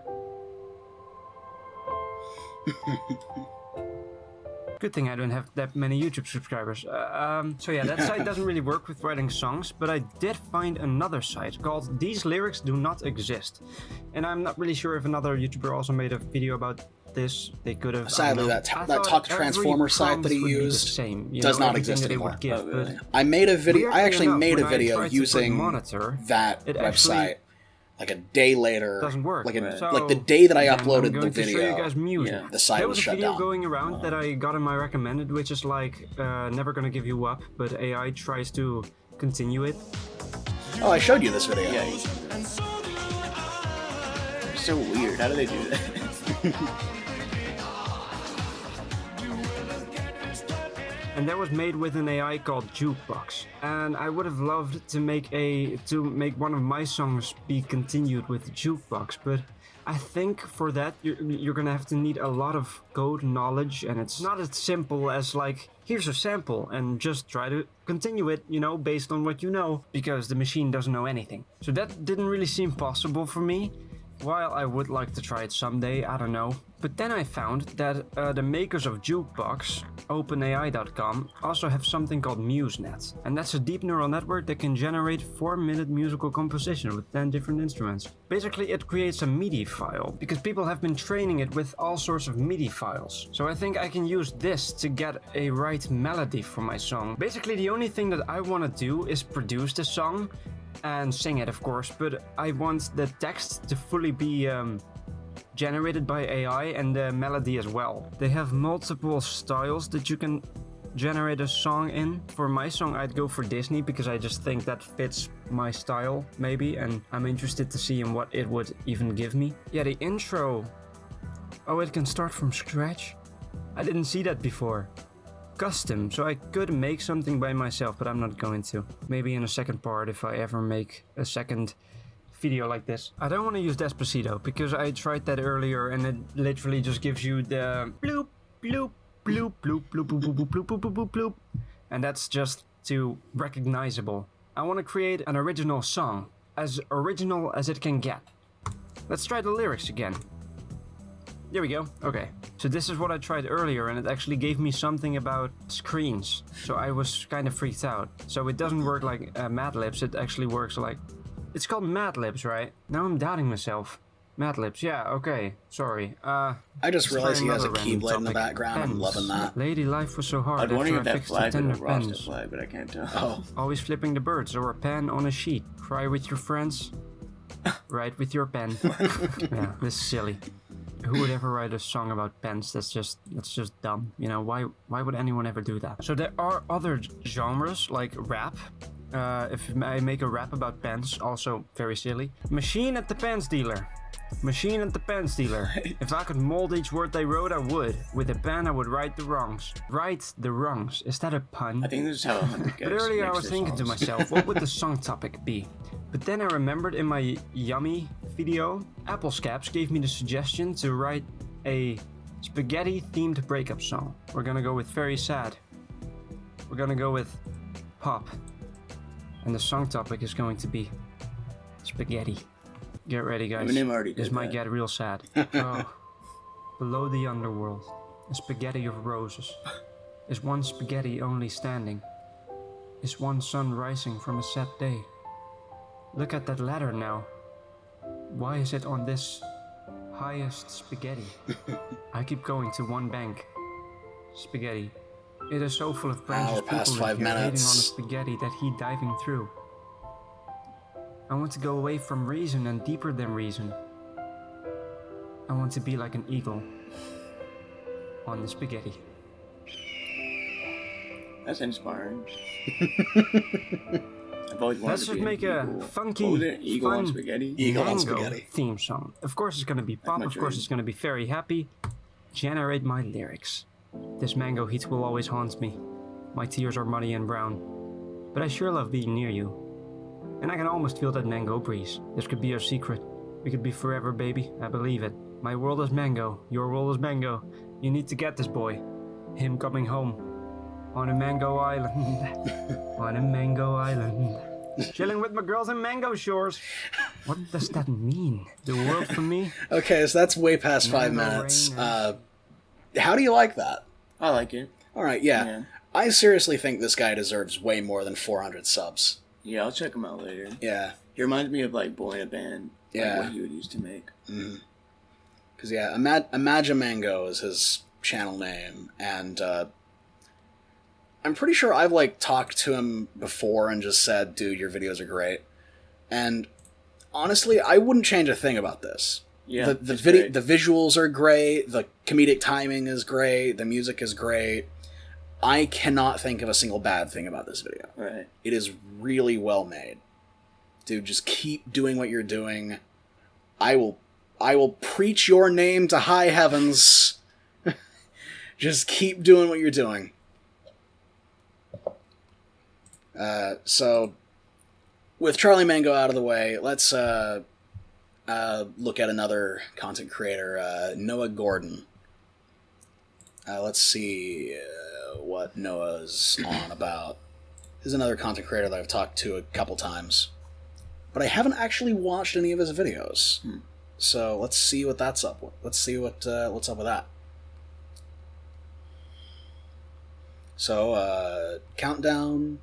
Good thing I don't have that many YouTube subscribers. So yeah, that site doesn't really work with writing songs, but I did find another site called These Lyrics Do Not Exist. And I'm not really sure if another YouTuber also made a video about this. They could have. Sadly, that Talk to Transformer site that he used does not exist anymore. I made a video. I actually made a video using that website like a day later. Doesn't work. Like the day that I uploaded the video. The site was shut down. There was a video going around that I got in my recommended, which is like never gonna give you up, but AI tries to continue it. Oh, I showed you this video. Yeah. It's so weird. How do they do that? And that was made with an AI called Jukebox. And I would have loved to make one of my songs be continued with Jukebox, but I think for that you're gonna have to need a lot of code knowledge, and it's not as simple as like, here's a sample and just try to continue it, based on what you know, because the machine doesn't know anything. So that didn't really seem possible for me. While I would like to try it someday, I don't know, But then I found that the makers of Jukebox, OpenAI.com, also have something called MuseNet. And that's a deep neural network that can generate 4-minute musical composition with 10 different instruments. Basically, it creates a MIDI file, because people have been training it with all sorts of MIDI files. So I think I can use this to get a right melody for my song. Basically, the only thing that I want to do is produce the song and sing it, of course, but I want the text to fully be generated by AI and the melody as well. They have multiple styles that you can generate a song in. For my song, I'd go for Disney because I just think that fits my style, maybe, and I'm interested to see in what it would even give me. Yeah, the intro. Oh, it can start from scratch? I didn't see that before. Custom, so I could make something by myself, but I'm not going to. Maybe in a second part if I ever make a second video like this. I don't want to use Despacito because I tried that earlier and it literally just gives you the bloop, bloop, bloop, bloop, bloop, bloop, bloop, bloop, bloop, bloop, bloop, bloop. And that's just too recognizable. I want to create an original song, as original as it can get. Let's try the lyrics again. There we go. Okay. So this is what I tried earlier and it actually gave me something about screens. So I was kind of freaked out. So it doesn't work like Mad Libs, it actually works like... It's called Mad Libs, right? Now I'm doubting myself. Mad Libs, yeah, okay. Sorry. I just realized he has a Keyblade in the background. I'm loving that. Lady, life was so hard. I was wondering if after I that fixed the flag tender was a Rasta pens. flag, but I can't tell. Oh. Always flipping the birds or a pen on a sheet. Cry with your friends. Write with your pen. Yeah, this is silly. Who would ever write a song about pens? That's just dumb. You know, why would anyone ever do that? So there are other genres like rap. If I make a rap about pens, also very silly. Machine at the pens dealer. Machine at the pens dealer. If I could mold each word they wrote, I would. With a pen, I would write the wrongs. Write the wrongs. Is that a pun? I think this is how 100 But earlier I was thinking to myself, what would the song topic be? But then I remembered in my Yummy video, Apple Scaps gave me the suggestion to write a spaghetti-themed breakup song. We're gonna go with very sad. We're gonna go with pop. And the song topic is going to be spaghetti. Get ready, guys. Eminem already did This might that. get real sad. Oh. Below the underworld, a spaghetti of roses. Is one spaghetti only standing? Is one sun rising from a set day? Look at that ladder now. Why is it on this highest spaghetti? I keep going to one bank. Spaghetti. It is so full of branches. Hour past people live 5 here, waiting on a minutes. spaghetti that he diving through. I want to go away from reason and deeper than reason. I want to be like an eagle on the spaghetti. That's inspiring. I've always wanted Let's to just be an make a eagle. funky, What was it? Eagle on fun spaghetti? Eagle on mango spaghetti. theme song. Of course it's gonna be pop, my of course dream. it's gonna be very happy. Generate my lyrics. This mango heat will always haunt me. My tears are muddy and brown. But I sure love being near you. And I can almost feel that mango breeze. This could be our secret. We could be forever, baby. I believe it. My world is mango. Your world is mango. You need to get this boy. Him coming home. On a mango island. On a mango island. Chilling with my girls in mango shores. What does that mean? The world for me? Okay, so that's way past 5 Mango minutes. rain How do you like that? I like it. Alright, yeah. Yeah. I seriously think this guy deserves way more than 400 subs. Yeah, I'll check him out later. Yeah. He reminds me of like Boy in a Band. Yeah. Like what he would used to make. Because, yeah, Imagine Mango is his channel name, and I'm pretty sure I've, like, talked to him before and just said, dude, your videos are great. And, honestly, I wouldn't change a thing about this. Yeah. The it's video, great. the visuals are great, the comedic timing is great, the music is great. I cannot think of a single bad thing about this video. Right. It is really well made. Dude, just keep doing what you're doing. I will preach your name to high heavens. Just keep doing what you're doing. So, with Charlie Mango out of the way, let's look at another content creator, Noah Gordon. Let's see what Noah's on about. This is another content creator that I've talked to a couple times, but I haven't actually watched any of his videos. So let's see what that's up with. Let's see what's up with that. So countdown,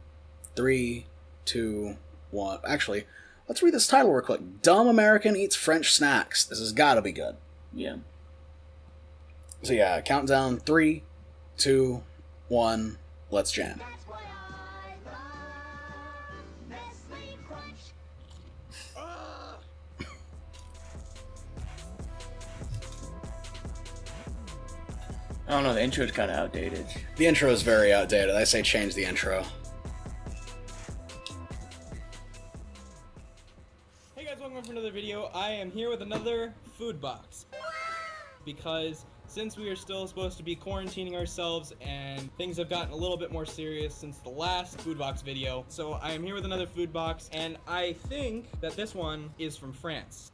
3, 2, 1. Actually, let's read this title real quick. Dumb American eats French snacks. This has got to be good. Yeah. So yeah, countdown, 3, 2, 1. Let's jam. I don't know, the intro's kind of outdated. The intro is very outdated. I say change the intro. Hey guys, welcome for another video. I am here with another food box. Because since we are still supposed to be quarantining ourselves and things have gotten a little bit more serious since the last food box video, so I am here with another food box, and I think that this one is from France.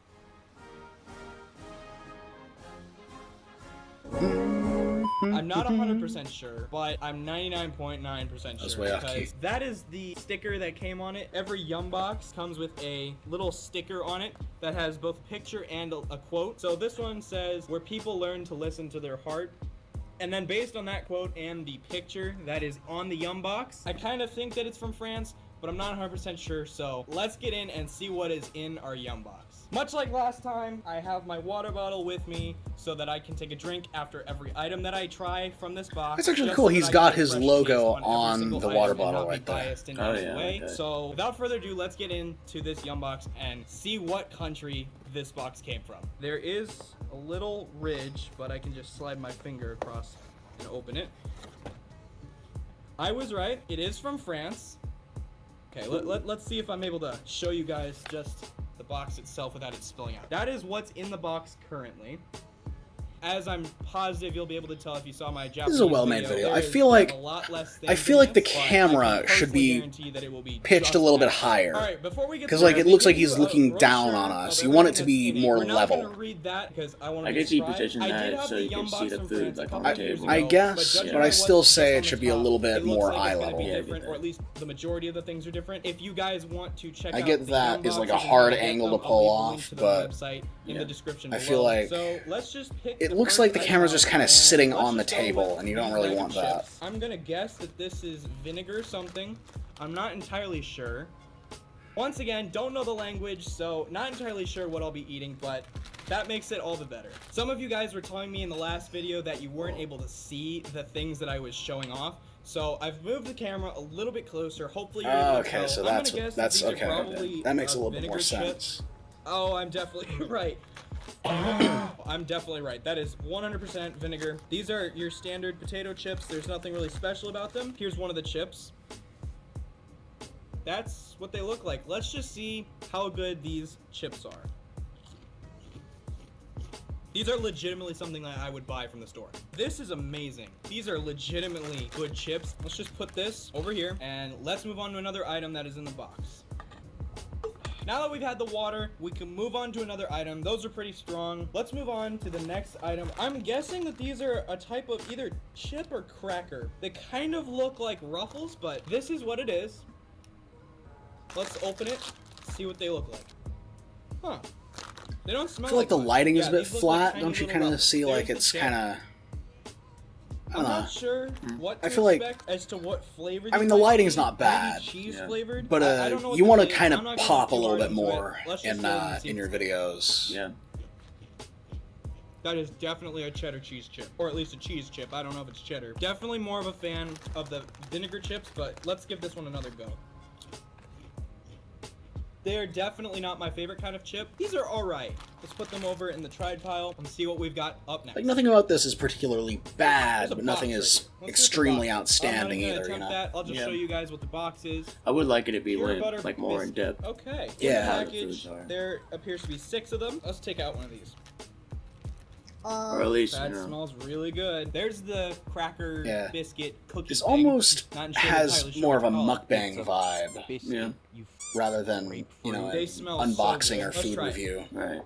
I'm not 100% sure, but I'm 99.9% That's sure way off because key. that is the sticker that came on it. Every Yum box comes with a little sticker on it that has both a picture and a quote. So this one says, "Where people learn to listen to their heart." And then based on that quote and the picture that is on the Yum box, I kind of think that it's from France, but I'm not 100% sure. So let's get in and see what is in our Yum box. Much like last time, I have my water bottle with me so that I can take a drink after every item that I try from this box. That's actually just cool. so He's that I got get a his fresh logo taste every on single the item water and bottle not be right there. biased in Oh, any yeah, way. okay. So without further ado, let's get into this Yum box and see what country this box came from. There is a little ridge, but I can just slide my finger across and open it. I was right. It is from France. Okay, let's see if I'm able to show you guys just the box itself without it spilling out. That is what's in the box currently. As I'm positive you'll be able to tell if you saw my Japanese This is a well-made video. there I is feel like a lot less I things feel in like the this, but I camera can should personally be guarantee that it will be pitched just a little bit as higher. All right, before we get Because started, like it we looks can like he's do a looking brochure down on of us. You want it to everything be that's in it. more We're not level. gonna read that because I want I to guess you try. position I did that have so the you can Yum see box the from food, France a like, couple on the years table. I ago, guess, judging but by I what's still just say on it the should be a top, little bit it looks more like eye it's gonna level. be Yeah, different, or at least the majority of the things are different. If you guys want to check I out get the that Yum is like a boxes and hard how to get angle them, to I'll pull leave the link off, to the but website in the description I below. feel like So let's just pick it the looks first like the item camera's out, just kind of and sitting let's on the just go table, with and you don't these really ramen want that. chips. I'm gonna guess that this is vinegar something. I'm not entirely sure. Once again, don't know the language, so not entirely sure what I'll be eating, but that makes it all the better. Some of you guys were telling me in the last video that you weren't able to see the things that I was showing off, so I've moved the camera a little bit closer. Hopefully you're able to Okay, tell. so I'm gonna that's guess that's these are okay. probably, That makes a little bit vinegar more chips. sense. Oh, I'm definitely right. I'm definitely right. That is 100% vinegar. These are your standard potato chips. There's nothing really special about them. Here's one of the chips. That's what they look like. Let's just see how good these chips are. These are legitimately something that I would buy from the store. This is amazing. These are legitimately good chips. Let's just put this over here and let's move on to another item that is in the box. Now that we've had the water, we can move on to another item. Those are pretty strong. Let's move on to the next item. I'm guessing that these are a type of either chip or cracker. They kind of look like Ruffles, but this is what it is. Let's open it, see what they look like. Huh. They don't smell I feel like the much. lighting is a bit these look flat. tiny Don't you little kind of Ruffles. see like There's the it's chip. kind of? I I'm don't know. not sure what to I feel like- expect as to what flavor. I mean, these the might lighting's be. not bad. Maybe cheese Yeah. flavored. But I don't know what you this want to is. kind I'm of not gonna pop go a too little hard bit into it. more Let's just go ahead and see in your what- videos. Yeah. That is definitely a cheddar cheese chip, or at least a cheese chip. I don't know if it's cheddar. Definitely more of a fan of the vinegar chips, but let's give this one another go. They are definitely not my favorite kind of chip. These are all right. Let's put them over in the tried pile and see what we've got up next. Like nothing about this is particularly bad, There's a but nothing box is right here. Let's see what the extremely box is. outstanding I'm not either. gonna You attempt know. that. I'll just Yeah. show you guys what the box is. I would like it to be Peanut butter like more in biscuit. depth. Okay. Yeah. In the package, Foods are. there appears to be 6 of them. Let's take out one of these. Or at least, That you know. smells really good. There's the cracker Yeah. biscuit cookie. This thing. almost Not has entirely sure more of a what to call it. mukbang vibe Yeah. rather than They an smell so unboxing good. or Let's food try it. review. Right.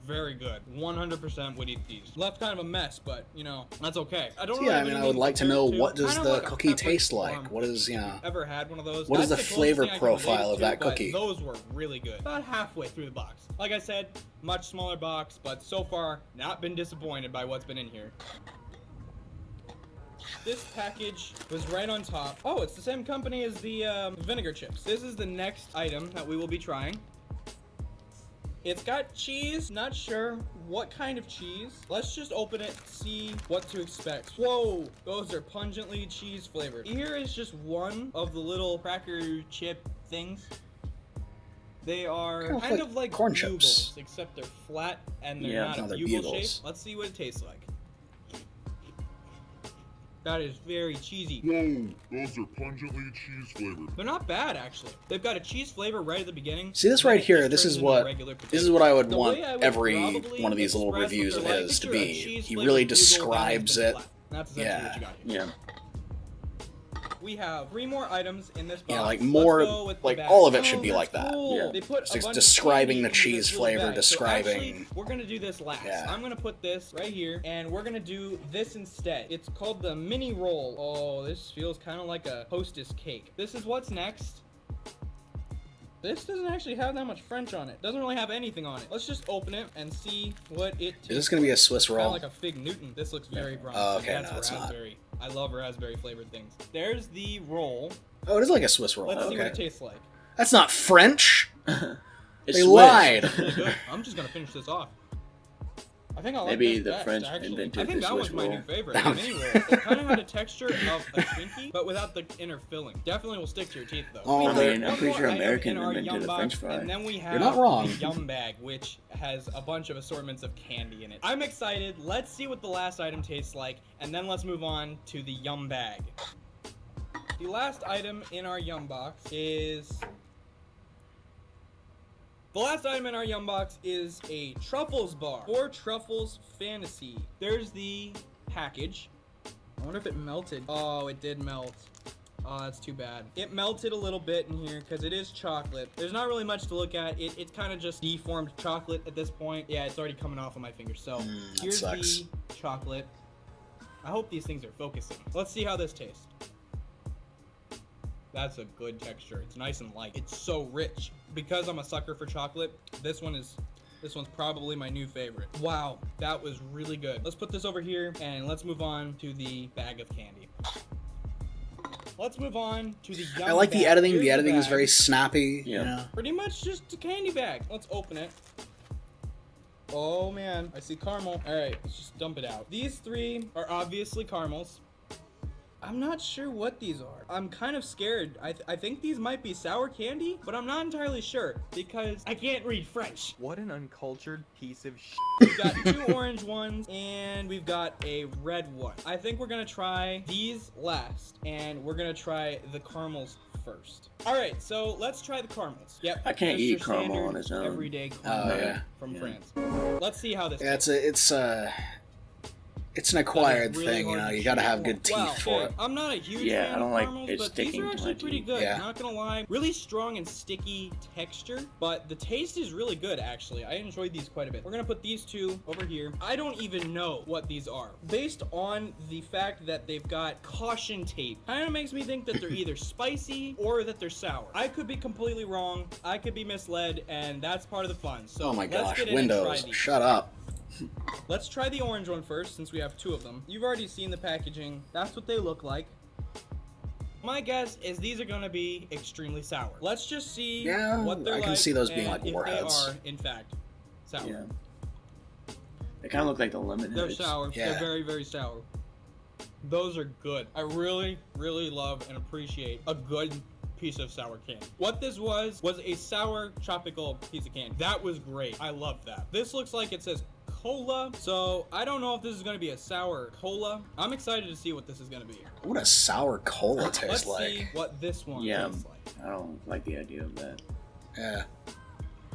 very good. 100% would eat these. Left kind of a mess, but you know, that's okay. I don't So, really yeah, I have mean, I anything would like to compare know, it to. what does Kind of the like a cookie peppered taste like? farm. What is, you know, Ever had one of those? what is That's the closest flavor thing I can profile relate of to, that but cookie? Those were really good. About halfway through the box. Like I said, much smaller box, but so far, not been disappointed by what's been in here. This package was right on top. Oh, it's the same company as the vinegar chips. This is the next item that we will be trying. It's got cheese. Not sure what kind of cheese. Let's just open it, see what to expect. Whoa, those are pungently cheese flavored. Here is just one of the little cracker chip things. They are kind of like corn bugles, chips. except they're flat and they're Yeah, not no, a they're bugle bugles. shape. Let's see what it tastes like. That is very cheesy. Whoa, those are pungently cheese flavored. They're not bad, actually. They've got a cheese flavor right at the beginning. See, this then right it here, just this turns is into what regular this potato. is what I would The want way I would every probably one of these little express what reviews of they're like, his to picture a be. cheese He flavored really bugle that has describes been it. flat. That's exactly Yeah. what you got here. Yeah. We have 3 more items in this box. Yeah, like Let's more, go with the like bag. all of it should Oh, be that's like that. cool. Yeah. They put Just a bunch of describing candy the cheese into this little flavor, bag. describing- So actually, we're gonna do this last. Yeah. I'm gonna put this right here, and we're gonna do this instead. It's called the mini roll. Oh, this feels kind of like a hostess cake. This is what's next. This doesn't actually have that much French on it. Doesn't really have anything on it. Let's just open it and see what it tastes. Is this gonna be a Swiss Kind of roll? like a Fig Newton. This looks very bronzy. Oh, okay, That's no, it's not. raspberry. I love raspberry flavored things. There's the roll. Oh, it is like a Swiss roll. Let's see what Okay, it tastes like. that's not French. It's They Swiss. lied. Really good. I'm just gonna finish this off. I think I like Maybe this the best, French actually. invented I think the that Swiss was my new roll. favorite. The mini roll. It kind of had a texture of a Twinkie, but without the inner filling. Definitely will stick to your teeth though. Oh, We I have mean, I'm one pretty more sure item American in our invented yum the box, French fry. And then we have You're not wrong. the yum bag, which has a bunch of assortments of candy in it. I'm excited. Let's see what the last item tastes like, and then let's move on to the yum bag. The last item in our yum box is... The last item in our yum box is a Truffles bar for Truffles Fantasy. There's the package. I wonder if it melted. Oh, it did melt. Oh, that's too bad. It melted a little bit in here because it is chocolate. There's not really much to look at. It's kind of just deformed chocolate at this point. Yeah, it's already coming off of my finger. So that here's sucks. the chocolate. I hope these things are focusing. Let's see how this tastes. That's a good texture. It's nice and light. It's so rich. Because I'm a sucker for chocolate, this one's probably my new favorite. Wow, that was really good. Let's put this over here and let's move on to the bag of candy. Let's move on to the yum I like the bag. editing. Here's The editing is bag. very snappy. Yeah. You know? Pretty much just a candy bag. Let's open it. Oh man, I see caramel. All right, let's just dump it out. These 3 are obviously caramels. I'm not sure what these are. I'm kind of scared. I think these might be sour candy, but I'm not entirely sure because I can't read French. What an uncultured piece of shit. We've got 2 orange ones and we've got a red one. I think we're gonna try these last and we're gonna try the caramels first. All right, so let's try the caramels. Yep. I can't just eat your caramel standard on its own. Everyday caramel yeah. from Yeah. France. Let's see how this Yeah, tastes. it's an acquired really thing. You hard know, to you gotta chew. have good teeth Wow, for okay, it. I'm not a huge Yeah, fan I don't of like caramels, it but these sticking are to actually my pretty teeth. good. Yeah. Not gonna lie, really strong and sticky texture, but the taste is really good actually. I enjoyed these quite a bit. We're gonna put these 2 over here. I don't even know what these are. Based on the fact that they've got caution tape, kind of makes me think that they're either spicy or that they're sour. I could be completely wrong. I could be misled, and that's part of the fun. So Oh my let's gosh, get in and try Windows, these. shut up. Let's try the orange one first, since we have 2 of them. You've already seen the packaging. That's what they look like. My guess is these are gonna be extremely sour. Let's just see Yeah, what they're I like. can see those being and like if warheads. they are, in fact, sour. Yeah. They kind of look like the lemon They're heads. sour. Yeah. They're very, very sour. Those are good. I really, really love and appreciate a good piece of sour candy. What this was a sour tropical piece of candy. That was great. I love that. This looks like it says cola, so I don't know if this is going to be a sour cola. I'm excited to see what this is going to be. What would a sour cola taste Let's like? see what this one Yeah. tastes like. I don't like the idea of that. Yeah.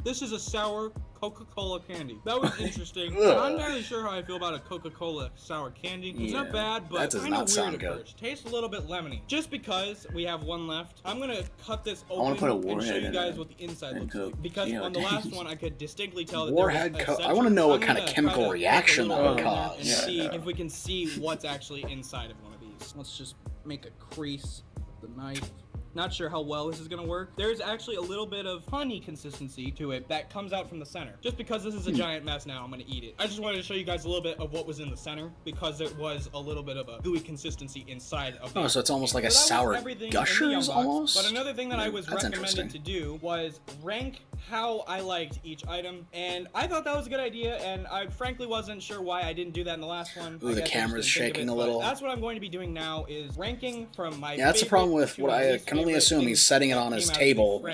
This is a sour Coca-Cola candy. That was interesting. I'm not entirely sure how I feel about a Coca-Cola sour candy. It's not bad, but kind of weird at first. Tastes a little bit lemony. Just because we have one left, I'm gonna cut this open and show you guys what the inside looks like. Because on the last one, I could distinctly tell that Warhead I want to know what kind of chemical reaction that would cause. And see if we can see what's actually inside of one of these. Let's just make a crease with the knife. Not sure how well this is gonna work. There's actually a little bit of honey consistency to it that comes out from the center. Just because this is a giant mess now, I'm gonna eat it. I just wanted to show you guys a little bit of what was in the center because it was a little bit of a gooey consistency inside of it. Oh, so it's almost like a sour Gushers almost? But another thing that I was recommended to do was rank how I liked each item, and I thought that was a good idea, and I frankly wasn't sure why I didn't do that in the last one. Ooh, the camera's shaking a little. That's what I'm going to be doing now, is ranking from my that's the problem with what I can only assume he's setting it on his table,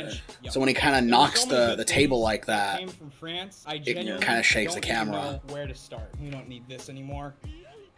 so when he kind of knocks the table like that, it kind of shakes the camera. Where to start? You don't need this anymore.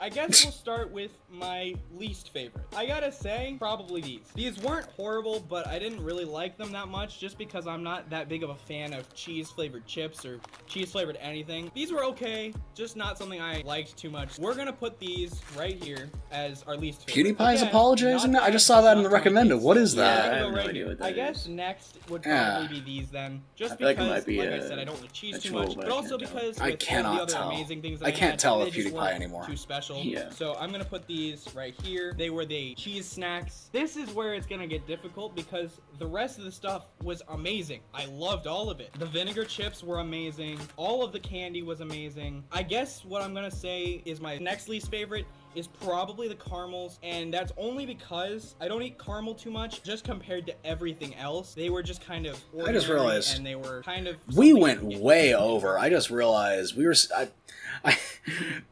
I guess we'll start with my least favorite. I gotta say, probably these. These weren't horrible, but I didn't really like them that much just because I'm not that big of a fan of cheese-flavored chips or cheese-flavored anything. These were okay, just not something I liked too much. We're gonna put these right here as our least favorite. PewDiePie's apologizing? I just saw that in the recommended. What is that? I have no idea what that I guess next would probably be these then. Just because, like I said, I don't like cheese too much, but also because I cannot tell. I can't tell with PewDiePie anymore. Too special. Yeah. So I'm gonna put these right here. They were the cheese snacks. This is where it's gonna get difficult because the rest of the stuff was amazing. I loved all of it. The vinegar chips were amazing. All of the candy was amazing. I guess what I'm gonna say is my next least favorite is probably the caramels, and that's only because I don't eat caramel too much. Just compared to everything else, they were just kind of ordinary, I just realized and they were kind of we went way over. I just realized we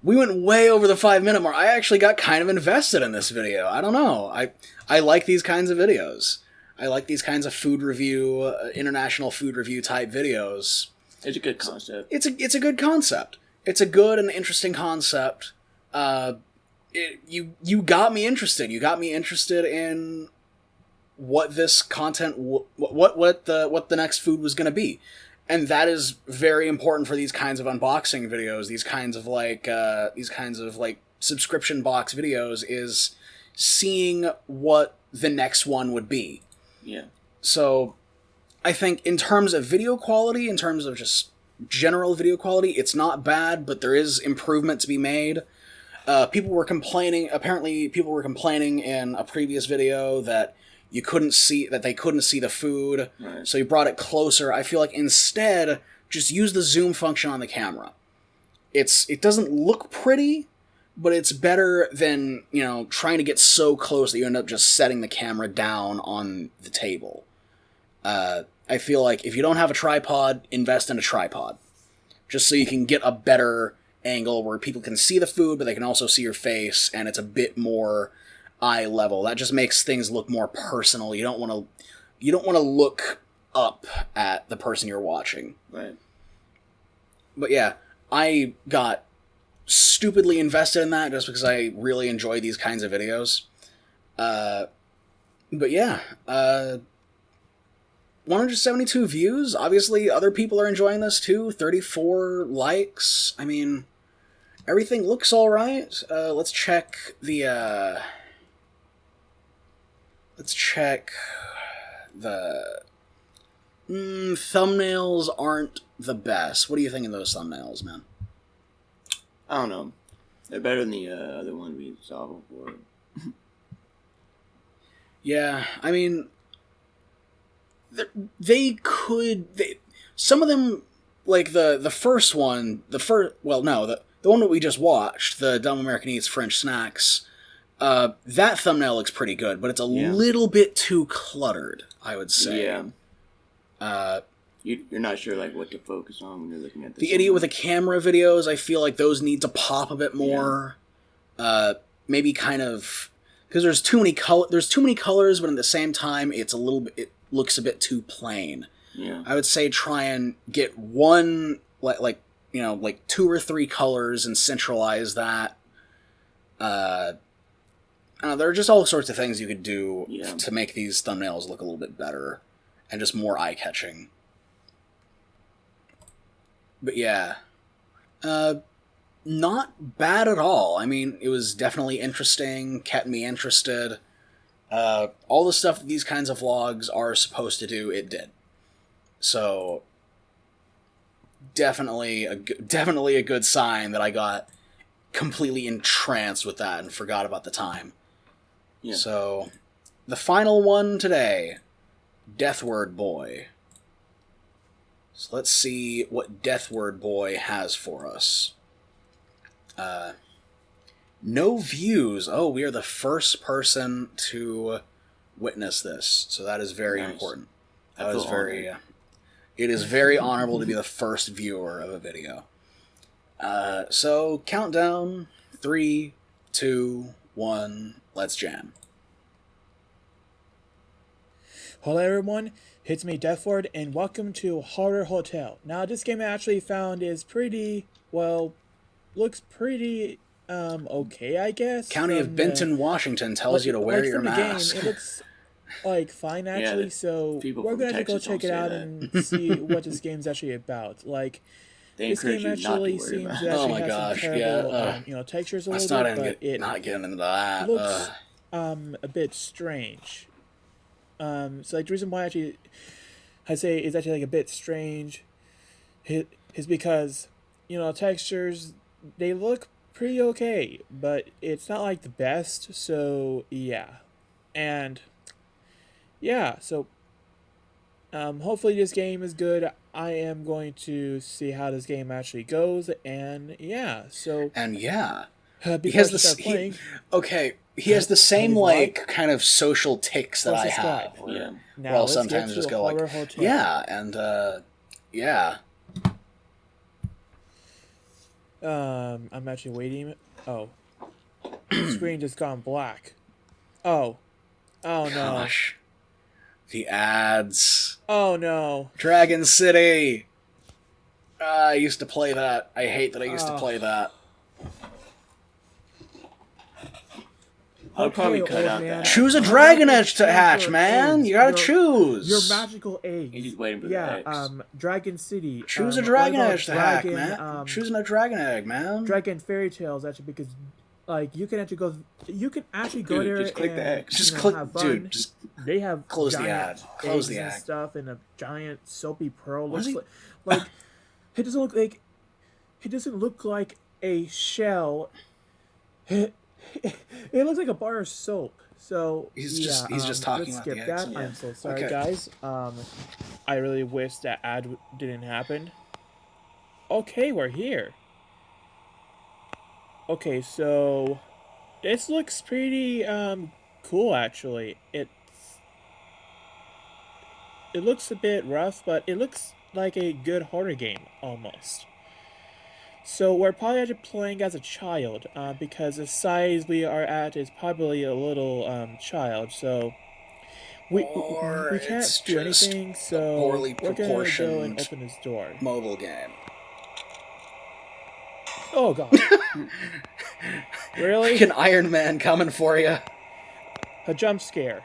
went way over the 5-minute mark. I actually got kind of invested in this video. I don't know. I like these kinds of videos. I like these kinds of food review, international food review type videos. It's a good concept. It's a good concept. It's a good and interesting concept. You got me interested. You got me interested in what this content, what the next food was going to be, and that is very important for these kinds of unboxing videos. These kinds of like subscription box videos is seeing what the next one would be. Yeah. So, I think in terms of video quality, in terms of just general video quality, it's not bad, but there is improvement to be made. People were complaining. Apparently, people were complaining in a previous video that they couldn't see the food. Right. So you brought it closer. I feel like instead, just use the zoom function on the camera. It doesn't look pretty, but it's better than, trying to get so close that you end up just setting the camera down on the table. I feel like if you don't have a tripod, invest in a tripod, just so you can get a better angle where people can see the food, but they can also see your face, and it's a bit more eye level. That just makes things look more personal. You don't want to look up at the person you're watching. Right. But yeah, I got stupidly invested in that just because I really enjoy these kinds of videos. But yeah, 172 views. Obviously, other people are enjoying this too. 34 likes. I mean, everything looks all right. Let's check the. Thumbnails aren't the best. What do you think of those thumbnails, man? I don't know. They're better than the other one we saw before. Yeah, I mean, some of them, like the first one, the one that we just watched, the Dumb American Eats French Snacks, that thumbnail looks pretty good, but it's a little bit too cluttered, I would say. Yeah. You're not sure like what to focus on when you're looking at this. The idiot with the camera videos, I feel like those need to pop a bit more. Yeah. Maybe kind of, because there's too many colors, but at the same time it looks a bit too plain. Yeah. I would say try and get one like 2 or 3 colors and centralize that. There are just all sorts of things you could do to make these thumbnails look a little bit better and just more eye-catching. But yeah. Not bad at all. I mean, it was definitely interesting, kept me interested. All the stuff that these kinds of vlogs are supposed to do, it did. So, definitely a good sign that I got completely entranced with that and forgot about the time. Yeah. So, the final one today, DeathWordBoi. So let's see what DeathWordBoi has for us. No views. Oh, we are the first person to witness this, so that is very important. That was very. It is very honorable to be the first viewer of a video. So countdown: 3, 2, 1. Let's jam. Hello everyone, it's me DeathWord, and welcome to Horror Hotel. Now this game I actually found is pretty, well, looks pretty, okay I guess. County of Benton, Washington tells you to wear your mask. Game, it looks like fine actually, Yeah, so we're gonna have to go check it out and see what this game's actually about. Like, this game actually seems to actually have some terrible, textures a little bit, but it not getting into that. looks a bit strange. So like the reason why actually I say it's actually like a bit strange is because, textures, they look pretty okay, but it's not like the best, so yeah. And yeah, so hopefully this game is good. I am going to see how this game actually goes, and yeah, so he has he has the same kind of social tics that I have. Yeah. Now well, let's sometimes get just to go like, Hotel. yeah, and yeah. I'm actually waiting. Oh, the screen just gone black. Oh no. Gosh, the ads. Oh no. Dragon City. I used to play that. I hate that I used to play that. I'll probably cut out that. Choose a dragon edge to hatch, man. You gotta choose. Your magical eggs. He's just waiting for the eggs. Dragon City. Choose a dragon edge to hatch, man. Choosing a dragon egg, man. Dragon fairy tales actually, because like you can actually go there. Just click the eggs. Just click, have fun. dude. Just they have close the giant ad. Close eggs the and ad. stuff, and a giant soapy pearl. What is Looks like it doesn't look like a shell. It looks like a bar of soap. So he's just talking let's about the skip eggs. that. Yeah. I'm so sorry, Okay. guys. I really wish that ad didn't happen. Okay, we're here. Okay, so this looks pretty cool actually. It looks a bit rough, but it looks like a good horror game almost. So we're probably actually playing as a child, because the size we are at is probably a little child. So we can't do anything. So poorly we're gonna go and proportioned open this door. mobile game. Oh god! Really? Freaking Iron Man coming for you. A jump scare.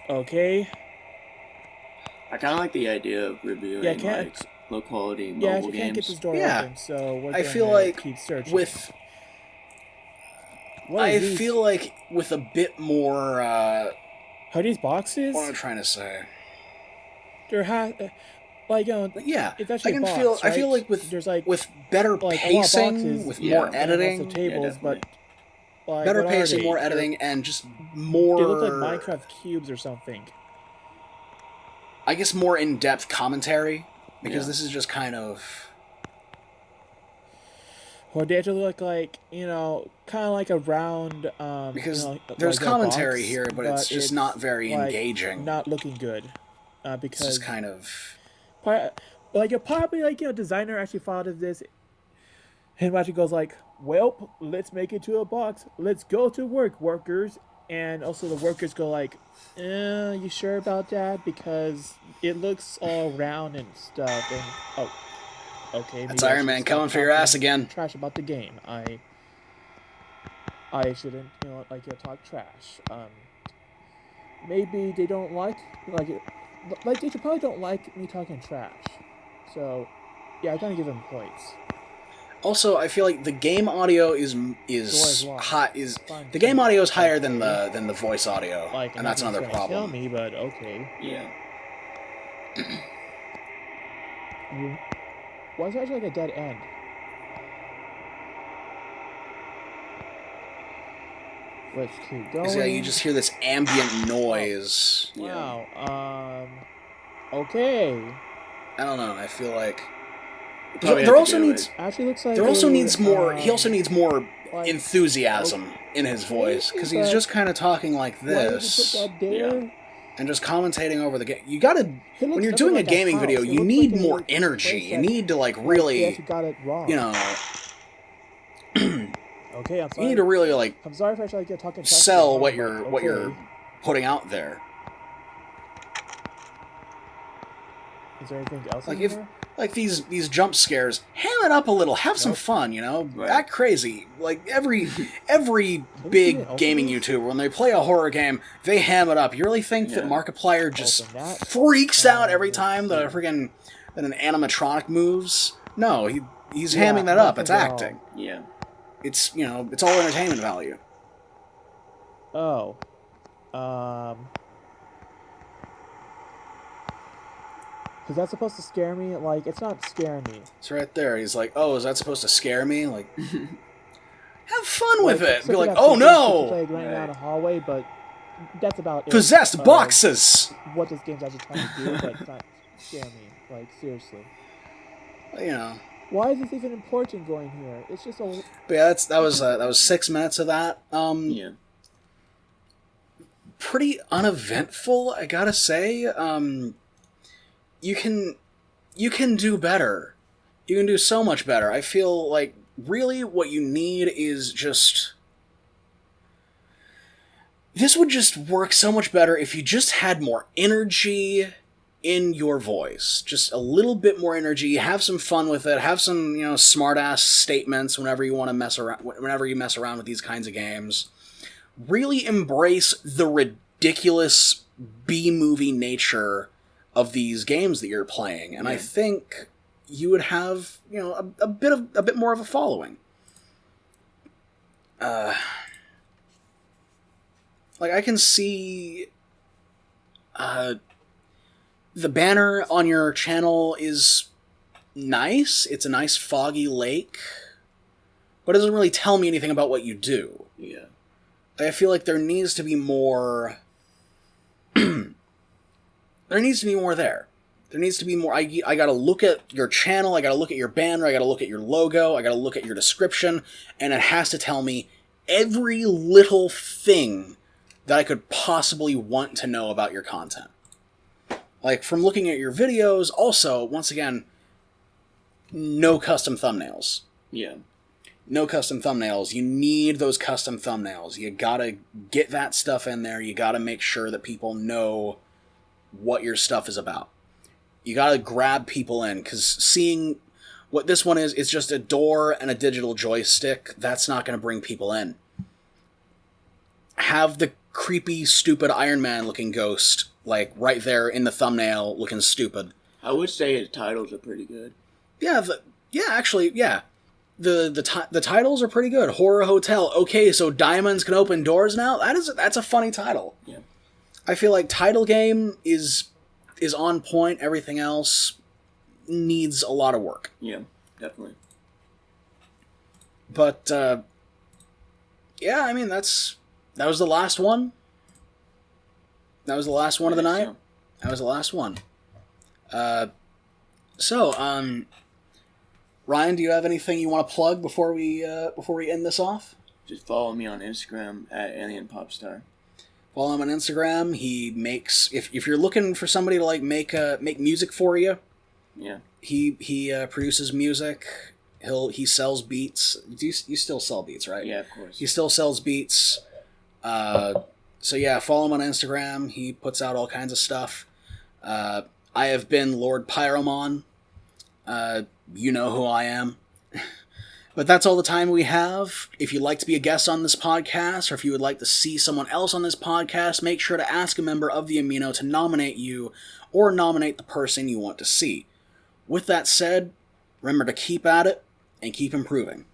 Okay. I kind of like the idea of reviewing like low quality mobile I games. can't get this door Yeah. open, so we're I gonna feel like keep searching. with What is I these? feel like with a bit more Are these boxes? what am I trying to say? There Yeah, it's actually I can a box, feel. right? I feel like with there's like better a lot of pacing, boxes, with yeah, more and editing, lots of tables, but like, better what are pacing, they? more editing, and just more. They look like Minecraft cubes or something. I guess more in-depth commentary, because this is just kind of. Or they actually look like, kind of like a round. Because like there's a commentary box, here, but it's just not very like, engaging. Not looking good, It's because just kind of. Probably designer actually thought of this, and actually goes like, well, let's make it to a box. Let's go to work, workers. And also the workers go like, you sure about that? Because it looks all round and stuff. And okay. That's Iron Man coming for your ass again. Trash about the game. I shouldn't, talk trash. maybe they don't like it. Like they probably don't like me talking trash. So, yeah, I gotta give them points. Also, I feel like the game audio is the game audio is higher than the voice audio, Like, and that's another problem. Kill me, but okay. Yeah. Why is there actually like a dead end? Let's keep going. So, yeah, you just hear this ambient noise. Wow. Okay. I don't know. I feel like Probably there have also to do needs it. Actually, looks like there also a, needs more. He also needs more like, enthusiasm in his voice, because he's but just kind of talking like why did you this put that there? and just commentating over the game. You gotta, It when looks you're nothing doing like a gaming house. video, It you looks need like a more place energy. You that- need to like They really, actually got it wrong. you know, Okay, I'm sorry. you need to really like I'm sorry if I try to get talking. trash sell about what it, you're but what you're okay. putting out there. Is there anything else Like in if here? like these jump scares, ham it up a little, have some fun, you know, Right. act crazy. Like every even big open gaming this? YouTuber, when they play a horror game, they ham it up. You really think that Yeah. Markiplier just Open that. freaks out every let's time that see. an animatronic moves? No, he's Yeah, hamming that up. It's nothing at all. acting. Yeah. It's, you know, it's all entertainment value. Oh. Is that supposed to scare me? Like, it's not scaring me. It's right there. He's like, "Oh, is that supposed to scare me?" Like, have fun with it. except Be for like, that "Oh sequence which is, no, like, running down a hallway, but that's about it. possessed of boxes." What this game's actually trying to do, but it's not scaring me. Like, seriously. You know. Why is this even important going here? It's just a... But yeah, that was 6 minutes of that. Yeah. Pretty uneventful, I gotta say. You can do better. You can do so much better. I feel like really what you need is just... This would just work so much better if you just had more energy in your voice. Just a little bit more energy. Have some fun with it. Have some, you know, smart-ass statements whenever you want to mess around with these kinds of games. Really embrace the ridiculous B-movie nature of these games that you're playing, and I think you would have, you know, a bit more of a following. Like I can see, the banner on your channel is nice. It's a nice foggy lake, but it doesn't really tell me anything about what you do. Yeah. I feel like there needs to be more. There needs to be more there. There needs to be more. I gotta look at your channel, I gotta look at your banner, I gotta look at your logo, I gotta look at your description, and it has to tell me every little thing that I could possibly want to know about your content. Like, from looking at your videos, also, once again, no custom thumbnails. Yeah. No custom thumbnails. You need those custom thumbnails. You gotta get that stuff in there. You gotta make sure that people know what your stuff is about. You gotta grab people in, because seeing what this one is just a door and a digital joystick. That's not gonna bring people in. Have the creepy, stupid Iron Man looking ghost, like, right there in the thumbnail looking stupid. I would say his titles are pretty good. Yeah, actually, yeah. The titles are pretty good. Horror Hotel. Okay, so diamonds can open doors now? That's a funny title. Yeah. I feel like title game is on point. Everything else needs a lot of work. Yeah, definitely. But yeah, I mean that was the last one. That was the last one of the night. So, That was the last one. Ryan, do you have anything you want to plug before we end this off? just follow me on Instagram at Alienpopstar. Follow him on Instagram. He makes if you're looking for somebody to like make music for you. Yeah. He produces music. He sells beats. You still sell beats, right? Yeah, of course. He still sells beats. So yeah, follow him on Instagram. He puts out all kinds of stuff. I have been Lord Pyromon. You know who I am. But that's all the time we have. If you'd like to be a guest on this podcast, or if you would like to see someone else on this podcast, make sure to ask a member of the Amino to nominate you, or nominate the person you want to see. With that said, remember to keep at it and keep improving.